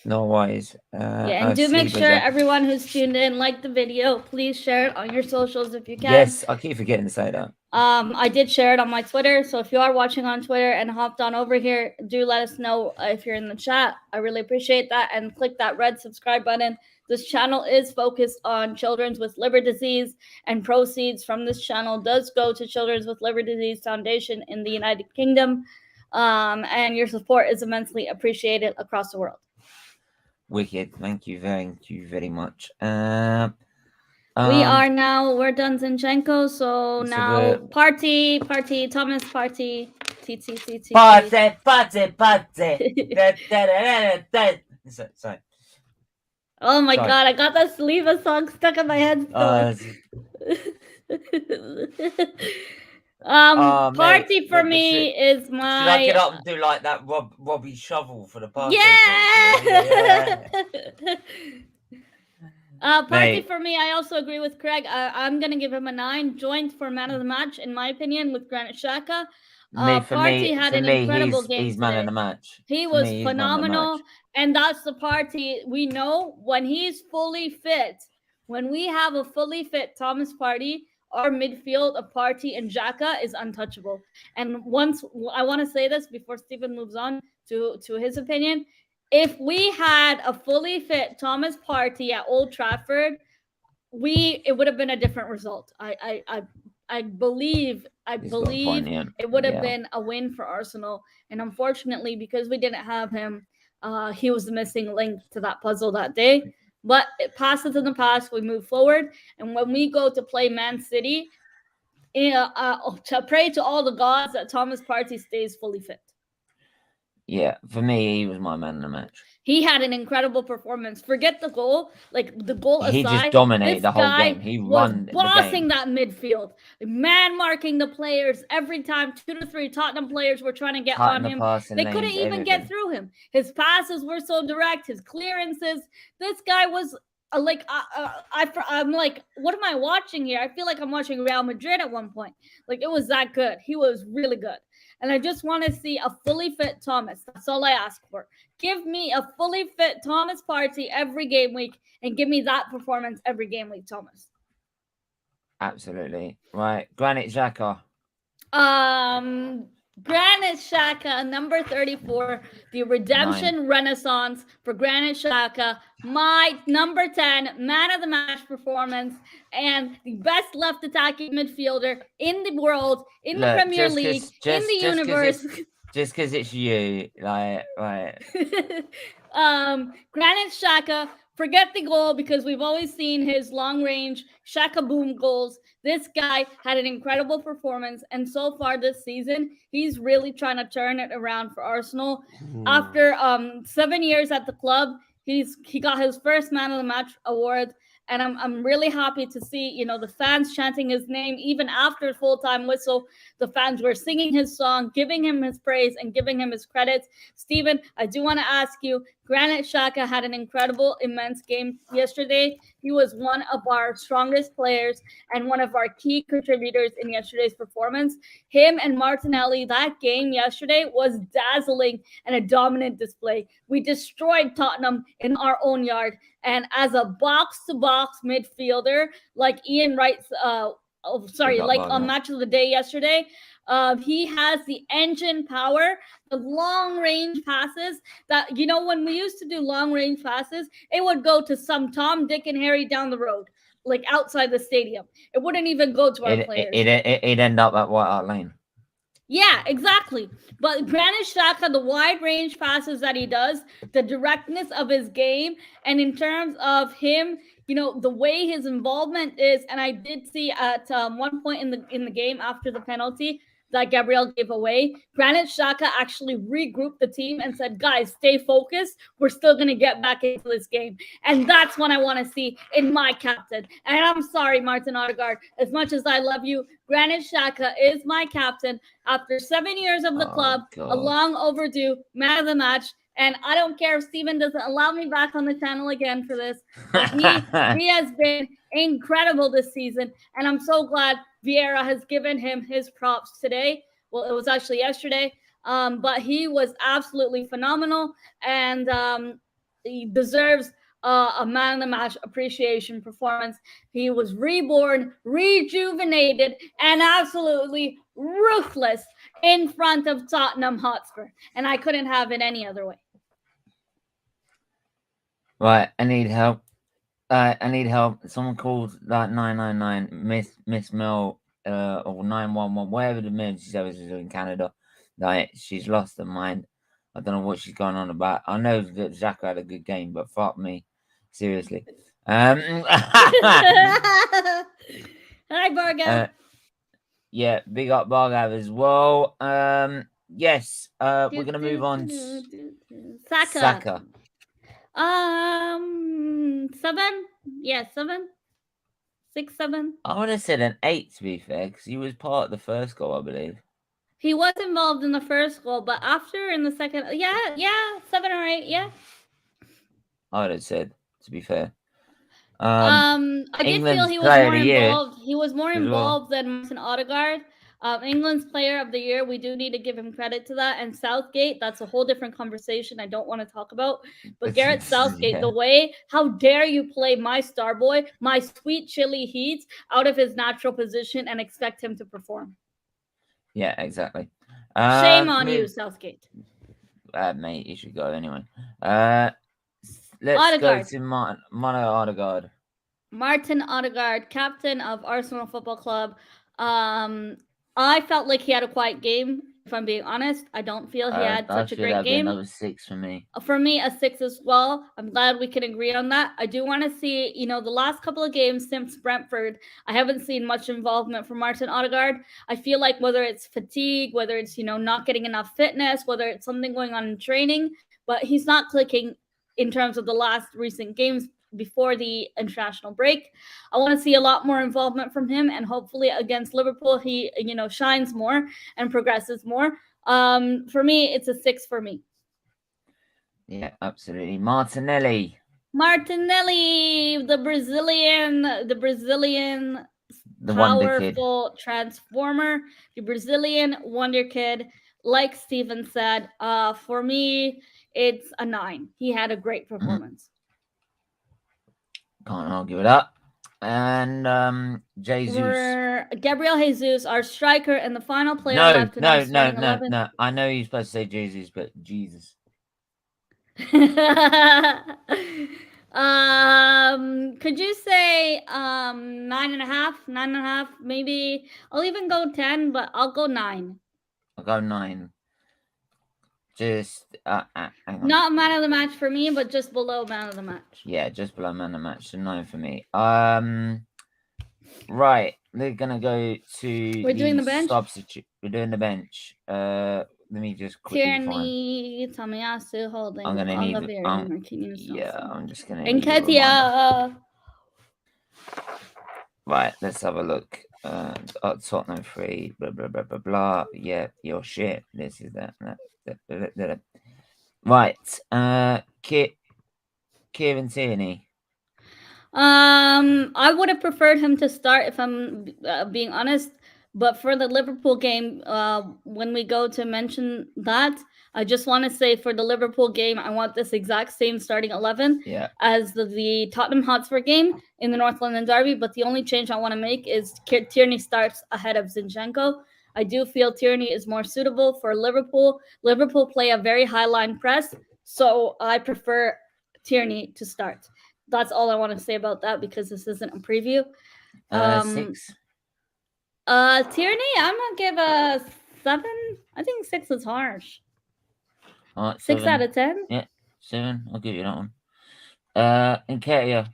No worries. And do make sure everyone who's tuned in, like the video. Please share it on your socials if you can. Yes, I keep forgetting to say that. I did share it on my Twitter, so if you are watching on Twitter and hopped on over here, do let us know if you're in the chat. I really appreciate that, and click that red subscribe button. This channel is focused on children with liver disease, and proceeds from this channel does go to Children with Liver Disease Foundation in the United Kingdom, and your support is immensely appreciated across the world. Wicked. Thank you very much. We're done Zinchenko, so now party, Thomas, party. Sorry. Oh my God, I got that Salva song stuck in my head. Party for me is my. Should I get up and do like that Robbie Shovel for the party? Yeah. Party for me, I also agree with Craig. I'm gonna give him a 9. Joint for man of the match, in my opinion, with Granit Xhaka. Party had an incredible game. He's man of the match. He was phenomenal, and that's the Party we know when he's fully fit. When we have a fully fit Thomas Partey, our midfield of Partey and Xhaka is untouchable. And once I want to say this before Stephen moves on to his opinion. If we had a fully fit Thomas Partey at Old Trafford, it would have been a different result. I believe it would have been a win for Arsenal. And unfortunately, because we didn't have him, he was the missing link to that puzzle that day. But it passes in the past. We move forward, and when we go to play Man City, to pray to all the gods that Thomas Partey stays fully fit. Yeah, for me, he was my man of the match. He had an incredible performance. Forget the goal. Like, the goal aside, he just dominated the whole game. He was bossing that midfield, man marking the players every time. 2 to 3 Tottenham players were trying to get on him. They couldn't even get through him. His passes were so direct. His clearances. This guy was I'm like, what am I watching here? I feel like I'm watching Real Madrid at one point. Like, it was that good. He was really good. And I just want to see a fully fit Thomas. That's all I ask for. Give me a fully fit Thomas Partey every game week, and give me that performance every game week, Thomas. Absolutely. Right. Granit Xhaka. Granit Xhaka, number 34, the redemption renaissance for Granit Xhaka, my number 10 man of the match performance, and the best left attacking midfielder in the world, in the Premier League, in the universe. Just because it's you, right. Granit Xhaka, forget the goal, because we've always seen his long-range Xhaka boom goals. This guy had an incredible performance, and so far this season, he's really trying to turn it around for Arsenal. After 7 years at the club, he got his first man of the match award, and I'm really happy to see, the fans chanting his name. Even after full-time whistle, the fans were singing his song, giving him his praise, and giving him his credits. Stephen, I do want to ask you, Granit Xhaka had an incredible, immense game yesterday. He was one of our strongest players and one of our key contributors in yesterday's performance. Him and Martinelli, that game yesterday was dazzling and a dominant display. We destroyed Tottenham in our own yard. And as a box-to-box midfielder, like Ian Wright's, like a match of the day yesterday, He has the engine power, the long range passes that, when we used to do long range passes, it would go to some Tom, Dick, and Harry down the road, like outside the stadium. It wouldn't even go to our players. It'd end up at White Hart Lane. Yeah, exactly. But Granit Xhaka, the wide range passes that he does, the directness of his game, and in terms of him, the way his involvement is, and I did see at one point in the game after the penalty that Gabriel gave away, Granit Xhaka actually regrouped the team and said, guys, stay focused. We're still going to get back into this game. And that's what I want to see in my captain. And I'm sorry, Martin Odegaard, as much as I love you, Granit Xhaka is my captain after 7 years of the club, God. a long overdue man of the match. And I don't care if Steven doesn't allow me back on the channel again for this. But he has been incredible this season. And I'm so glad Vieira has given him his props today. Well, it was actually yesterday. But he was absolutely phenomenal. And he deserves a man of the match appreciation performance. He was reborn, rejuvenated, and absolutely ruthless in front of Tottenham Hotspur. And I couldn't have it any other way. Right, I need help. Someone called like 999 Miss Mel or 911, whatever the emergency service is in Canada. Like, she's lost her mind. I don't know what she's going on about. I know that Xhaka had a good game, but fuck me, seriously. Hi, Bargav. Yeah, big up Bargav as well. Yes, we're gonna move on to Saka. 7? Yeah, 7. 6, 7. I would have said an 8 to be fair, because he was part of the first goal, I believe. He was involved in the first goal, but after in the second, 7 or 8, yeah. I would have said, to be fair. I did feel he was more involved. He was more involved than Martin Odegaard. England's player of the year, we do need to give him credit to that. And Southgate, that's a whole different conversation I don't want to talk about. But Gareth Southgate, the way, how dare you play my star boy, my sweet chili Heat, out of his natural position and expect him to perform. Yeah, exactly. Shame on you, Southgate. Mate, you should go anyway. Let's Odegaard. go to Martin Odegaard. Martin Odegaard, captain of Arsenal Football Club. I felt like he had a quiet game, if I'm being honest. I don't feel he had such a great game. That was 6 for me. For me, a 6 as well. I'm glad we can agree on that. I do want to see, the last couple of games since Brentford, I haven't seen much involvement from Martin Odegaard. I feel like whether it's fatigue, whether it's, not getting enough fitness, whether it's something going on in training, but he's not clicking in terms of the last recent games before the international break. I want to see a lot more involvement from him, and hopefully against Liverpool he shines more and progresses more. For me, it's a 6 for me. Yeah, absolutely. Martinelli, the Brazilian powerful transformer, the Brazilian wonder kid. Like Steven said, for me it's a 9. He had a great performance. Can't argue with that. And Jesus. Gabriel Jesus, our striker, and the final player left in our starting 11. No. I know you're supposed to say Jesus, but Jesus. Could you say 9.5, maybe? I'll even go 10, but I'll go 9. I'll go 9. Just not man of the match for me, but just below man of the match. Yeah, just below man of the match. So 9 for me. Right, we're gonna go to. We're doing the bench. Substitute. We're doing the bench. Let me just quickly Tierney, Tomiyasu, Holding. I'm gonna need. I'm just gonna. And Ketia. Right, let's have a look. Tottenham 3. Blah blah blah blah blah. Yeah, your shit. This is that. Right, Kieran Tierney. I would have preferred him to start, if I'm being honest. But for the Liverpool game, when we go to mention that, I just want to say for the Liverpool game, I want this exact same starting 11 as the Tottenham Hotspur game in the North London Derby. But the only change I want to make is Tierney starts ahead of Zinchenko. I do feel Tierney is more suitable for Liverpool. Liverpool play a very high line press, so I prefer Tierney to start. That's all I want to say about that because this isn't a preview. 6. Tierney, I'm gonna give a 7. I think 6 is harsh. All right, 6 7. out of 10. Yeah, 7. I'll give you that one. Nketiah.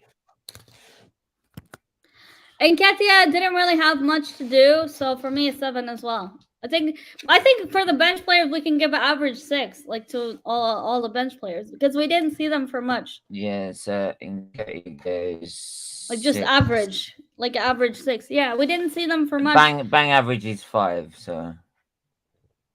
Nketiah didn't really have much to do, so for me, a 7 as well. I think for the bench players, we can give an average 6, like to all the bench players, because we didn't see them for much. Yeah, so Nketiah goes like just 6. average, like average 6. Yeah, we didn't see them for much. Bang average is 5, so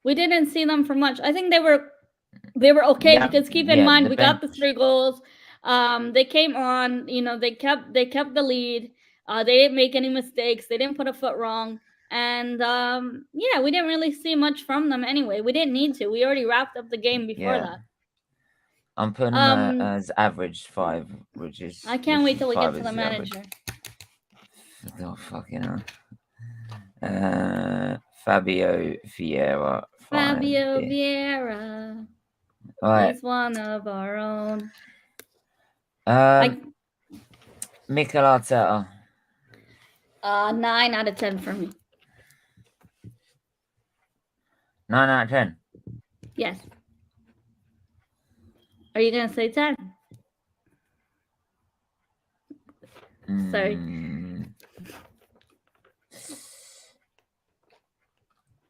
we didn't see them for much. I think they were okay because keep in mind we got the 3 goals. They came on, you know, they kept the lead. They didn't make any mistakes. They didn't put a foot wrong. And yeah, we didn't really see much from them anyway. We didn't need to. We already wrapped up the game before that. I'm putting them as average 5, which is. I can't wait till we get to the manager. Oh, fucking hell. Fabio Vieira. 5. Fabio Vieira. Right. He's one of our own. Mikel Arteta. 9 out of 10 for me. 9 out of 10? Yes. Are you going to say 10? Sorry.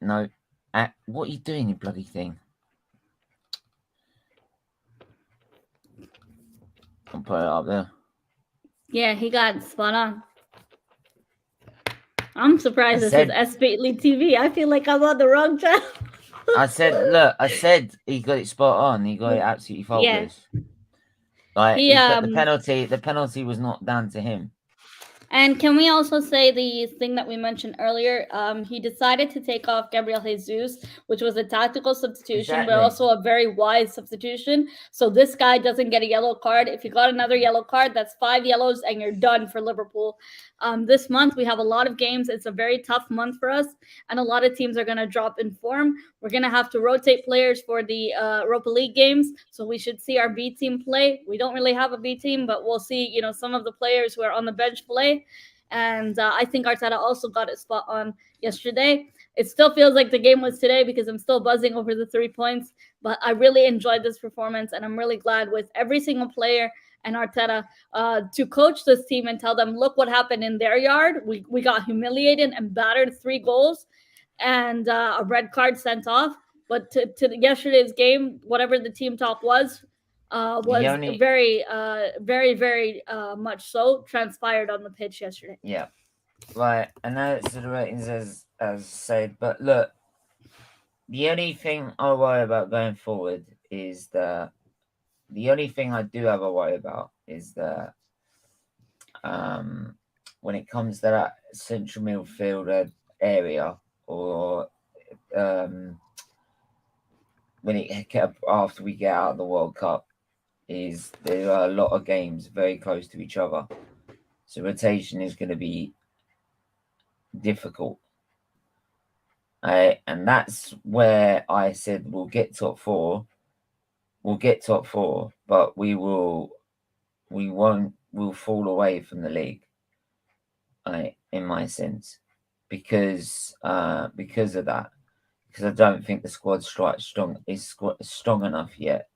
No. What are you doing, you bloody thing? I'll put it up there. Yeah, he got spot on. I'm surprised this is SFeatleyTV. I feel like I'm on the wrong channel. I said he got it spot on. He got it absolutely faultless. Yeah. Like the penalty was not down to him. And can we also say the thing that we mentioned earlier? He decided to take off Gabriel Jesus, which was a tactical substitution, but also a very wise substitution. So this guy doesn't get a yellow card. If you got another yellow card, that's 5 yellows and you're done for Liverpool. This month, we have a lot of games. It's a very tough month for us, and a lot of teams are going to drop in form. We're going to have to rotate players for the Europa League games, so we should see our B team play. We don't really have a B team, but we'll see, you know, some of the players who are on the bench play. And I think Arteta also got it spot on yesterday. It still feels like the game was today because I'm still buzzing over the 3 points, but I really enjoyed this performance, and I'm really glad with every single player and Arteta to coach this team and tell them, look what happened in their yard. We got humiliated and battered 3 goals and a red card sent off. But to yesterday's game, whatever the team talk was very, very much so transpired on the pitch yesterday. Yeah, right. I know it's the ratings as said, but look, the only thing I worry about going forward is that the only thing I do have a worry about is that when it comes to that central midfielder area, or after we get out of the World Cup, is there are a lot of games very close to each other, so rotation is going to be difficult. And that's where I said we'll get top 4. We'll get top 4, but we'll fall away from the league. In my sense, because of that, because I don't think the squad is strong enough yet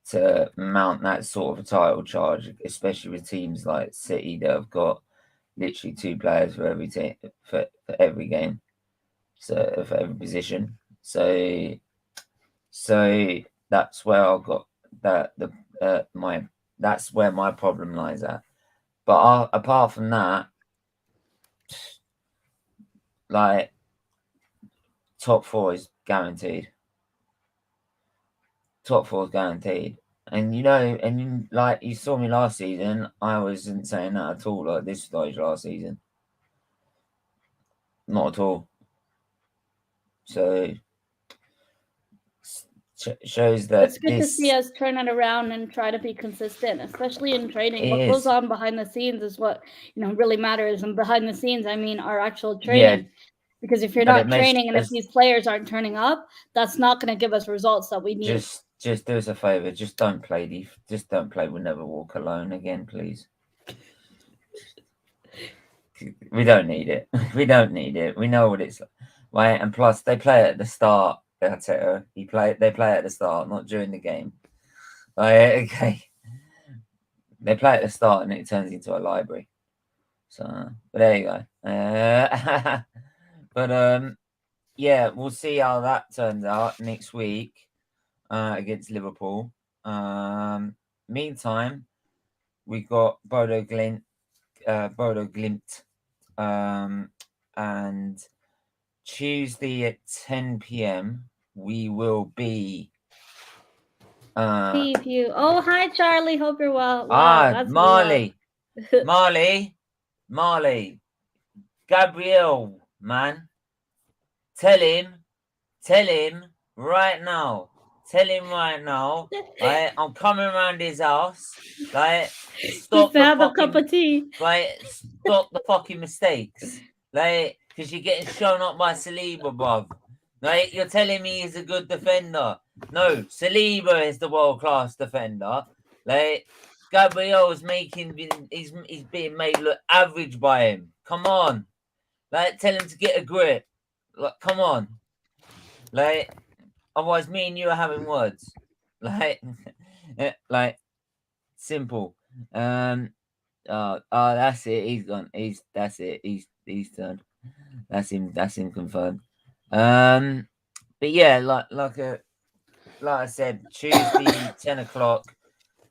to mount that sort of a title charge, especially with teams like City that have got literally 2 players for every team for every game, so for every position. So that's where I got that's where my problem lies at. But apart from that, like, top 4 is guaranteed. Top 4 is guaranteed. And like you saw me last season, I wasn't saying that at all. Like this stage last season, not at all. So shows that it's good to see us turn it around and try to be consistent, especially in training. What goes on behind the scenes is what really matters. And behind the scenes, I mean our actual training. Because if you're But not it makes training and if these players aren't turning up, that's not going to give us results that we need. Just do us a favor. Just don't play We'll Never Walk Alone again, please. We don't need it. We don't need it. We know what it's like. Right? And plus, they play at the start. That's it. They play at the start, not during the game. Right? Okay. They play at the start, and it turns into a library. So, but there you go. But yeah, we'll see how that turns out next week against Liverpool. Meantime, we got Bodo Glimt, and Tuesday at 10 p.m. we will be. Oh, hi Charlie. Hope you're well. Wow, that's Marley, Gabriel, man, tell him right now. Tell him right now. Right, I'm coming around his house. Like, stop Just to have a cup of tea. Like, stop the fucking mistakes. Like, because you're getting shown up by Saliba, bruv. Like, you're telling me he's a good defender. No, Saliba is the world-class defender. Like, Gabriel's he's being made look average by him. Come on. Like, tell him to get a grip. Like, come on. Like, otherwise me and you are having words. Like, simple. That's it. He's gone. That's it. He's turned. That's him confirmed. But yeah, like I said, Tuesday 10 o'clock,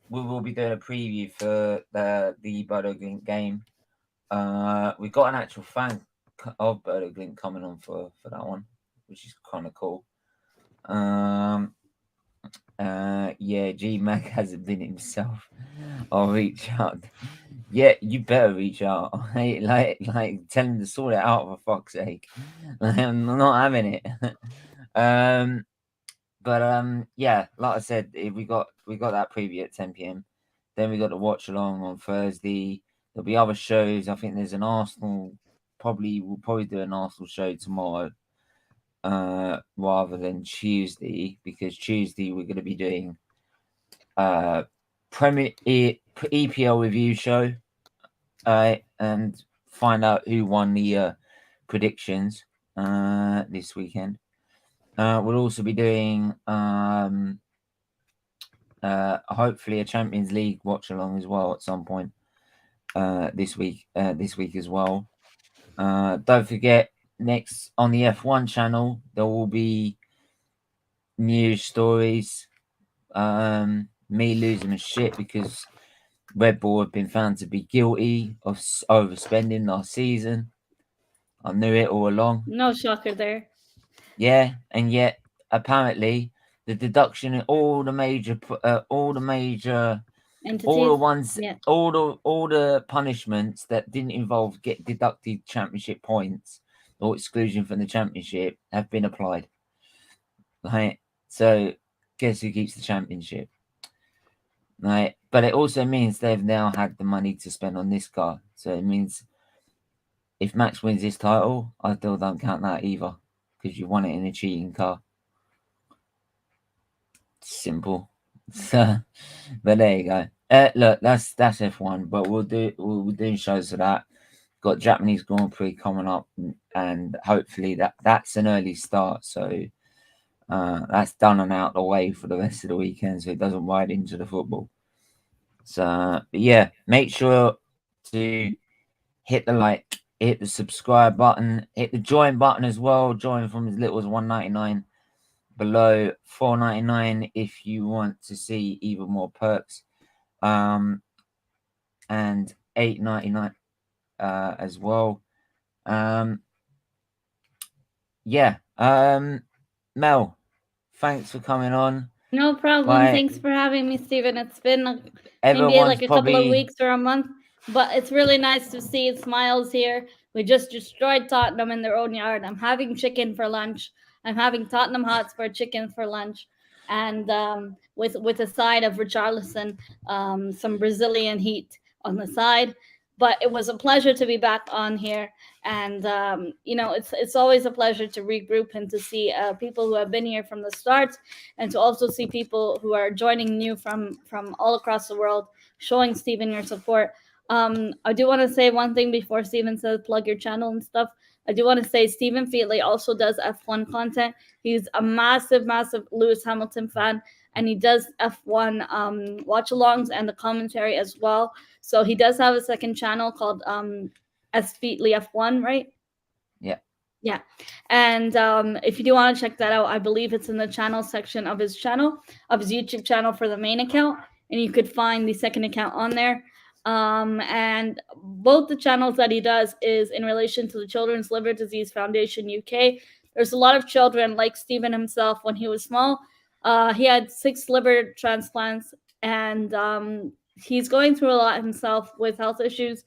we will be doing a preview for the Bodo Glimt game. We got an actual fan of Bodo Glimt coming on for that one, which is kind of cool. Yeah, G-Mac hasn't been himself. I'll reach out. Yeah, you better reach out. like tell him to sort it out for fuck's sake. I'm not having it. Yeah, like I said, we got that preview at 10 p.m. Then we got the watch along on Thursday. There'll be other shows. I think there's an Arsenal. We'll probably do an Arsenal show tomorrow, rather than Tuesday, because Tuesday we're going to be doing Premier EPL review show, and find out who won the predictions this weekend. We'll also be doing hopefully a Champions League watch along as well at some point this week as well. Don't forget, next on the F1 channel there will be news stories. Me losing my shit because Red Bull have been found to be guilty of overspending last season. I knew it all along. No shocker there. Yeah, and yet apparently the deduction in all the major entities, all the ones, all the punishments that didn't involve get deducted championship points or exclusion from the championship have been applied. Right, so guess who keeps the championship? Right, but it also means they've now had the money to spend on this car. So it means if Max wins this title, I still don't count that either, because you won it in a cheating car. Simple. So, but there you go. Look, that's F1, but we'll do shows for that. Got Japanese Grand Prix coming up, and hopefully that's an early start. So that's done and out the way for the rest of the weekend, so it doesn't ride into the football. So, but yeah, make sure to hit the like, hit the subscribe button, hit the join button as well. Join from as little as $1.99, below $4.99 if you want to see even more perks, and $8.99 as well. Yeah. Mel, thanks for coming on. No problem. Right. Thanks for having me, Stephen. It's been maybe like a couple of weeks or a month, but it's really nice to see smiles here. We just destroyed Tottenham in their own yard. I'm having chicken for lunch. I'm having Tottenham Hotspur chicken for lunch, and with a side of Richarlison, some Brazilian heat on the side. but it was a pleasure to be back on here. And you know, it's always a pleasure to regroup and to see people who have been here from the start, and to also see people who are joining new from all across the world, showing Stephen your support. I do want to say one thing before Stephen says plug your channel and stuff. I do want to say Stephen Featley also does F1 content. He's a massive Lewis Hamilton fan, and he does F1 watch-alongs and the commentary as well. So he does have a second channel called SFeatley F1, right? Yeah. And if you do want to check that out, I believe it's in the channel section of his YouTube channel for the main account, and you could find the second account on there. And both the channels that he does is in relation to the Children's Liver Disease Foundation UK. There's a lot of children like Stephen himself. When he was small, he had 6 liver transplants, and he's going through a lot himself with health issues.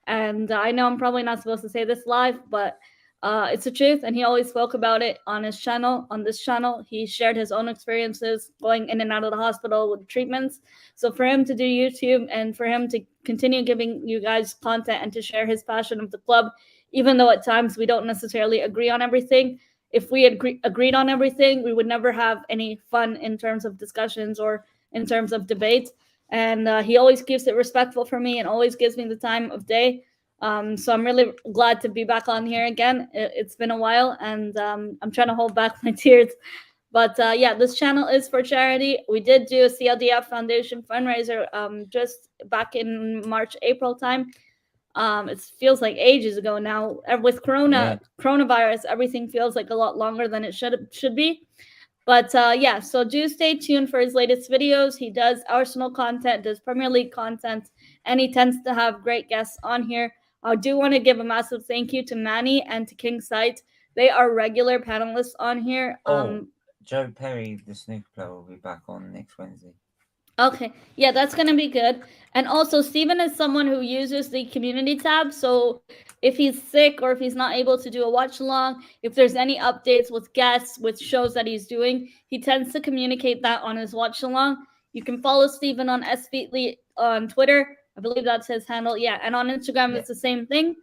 And I know I'm probably not supposed to say this live, but it's the truth, and he always spoke about it on his channel. On this channel, he shared his own experiences going in and out of the hospital with treatments. So for him to do YouTube and for him to continue giving you guys content and to share his passion of the club, even though at times we don't necessarily agree on everything, if we agreed on everything, we would never have any fun in terms of discussions or in terms of debate. And he always keeps it respectful for me and always gives me the time of day. So I'm really glad to be back on here again. It's been a while, and I'm trying to hold back my tears. But yeah, this channel is for charity. We did do a CLDF Foundation fundraiser just back in March, April time. It feels like ages ago now. With coronavirus, everything feels like a lot longer than it should be. But yeah, so do stay tuned for his latest videos. He does Arsenal content, does Premier League content, and he tends to have great guests on here. I do want to give a massive thank you to Manny and to King Sait. They are regular panelists on here. Joe Perry, the snooker player, will be back on next Wednesday. Okay, yeah, that's going to be good. And also, Stephen is someone who uses the community tab. So if he's sick or if he's not able to do a watch along, if there's any updates with guests, with shows that he's doing, he tends to communicate that on his watch along. You can follow Stephen on SFeatley on Twitter. I believe that's his handle. Yeah, and on Instagram, it's the same thing.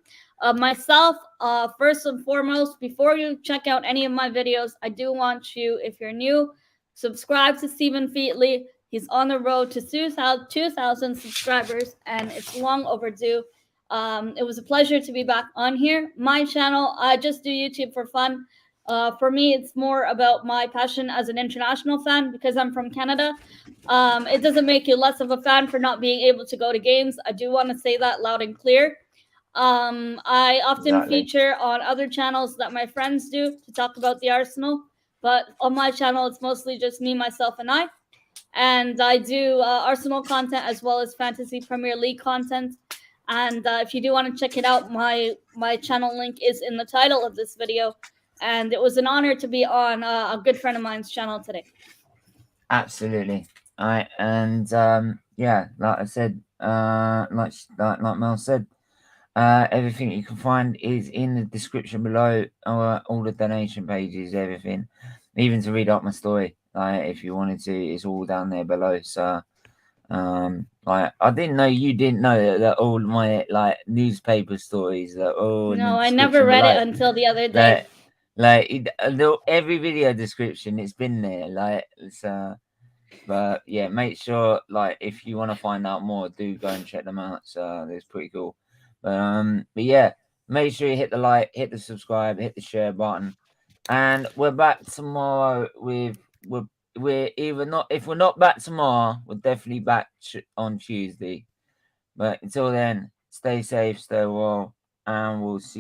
Myself, first and foremost, before you check out any of my videos, I do want you, if you're new, subscribe to Stephen Featley. He's on the road to 2,000 subscribers, and it's long overdue. It was a pleasure to be back on here. My channel, I just do YouTube for fun. For me, it's more about my passion as an international fan because I'm from Canada. It doesn't make you less of a fan for not being able to go to games. I do want to say that loud and clear. I often feature on other channels that my friends do to talk about the Arsenal, but on my channel, it's mostly just me, myself, and I. And I do Arsenal content as well as Fantasy Premier League content. And if you do want to check it out, my channel link is in the title of this video. And it was an honor to be on a good friend of mine's channel today. Absolutely. All right. And yeah, like I said, like Mel said, everything you can find is in the description below. All the donation pages, everything, even to read up my story. If you wanted to, it's all down there below. So, I didn't know you didn't know that all my newspaper stories that no, I never read it until the other day. Every video description, it's been there. But yeah, make sure if you want to find out more, do go and check them out. So it's pretty cool. But yeah, make sure you hit the like, hit the subscribe, hit the share button, and we're back tomorrow with. We're either not, if we're not back tomorrow, we're definitely back on Tuesday. But until then, stay safe, stay well, and we'll see you.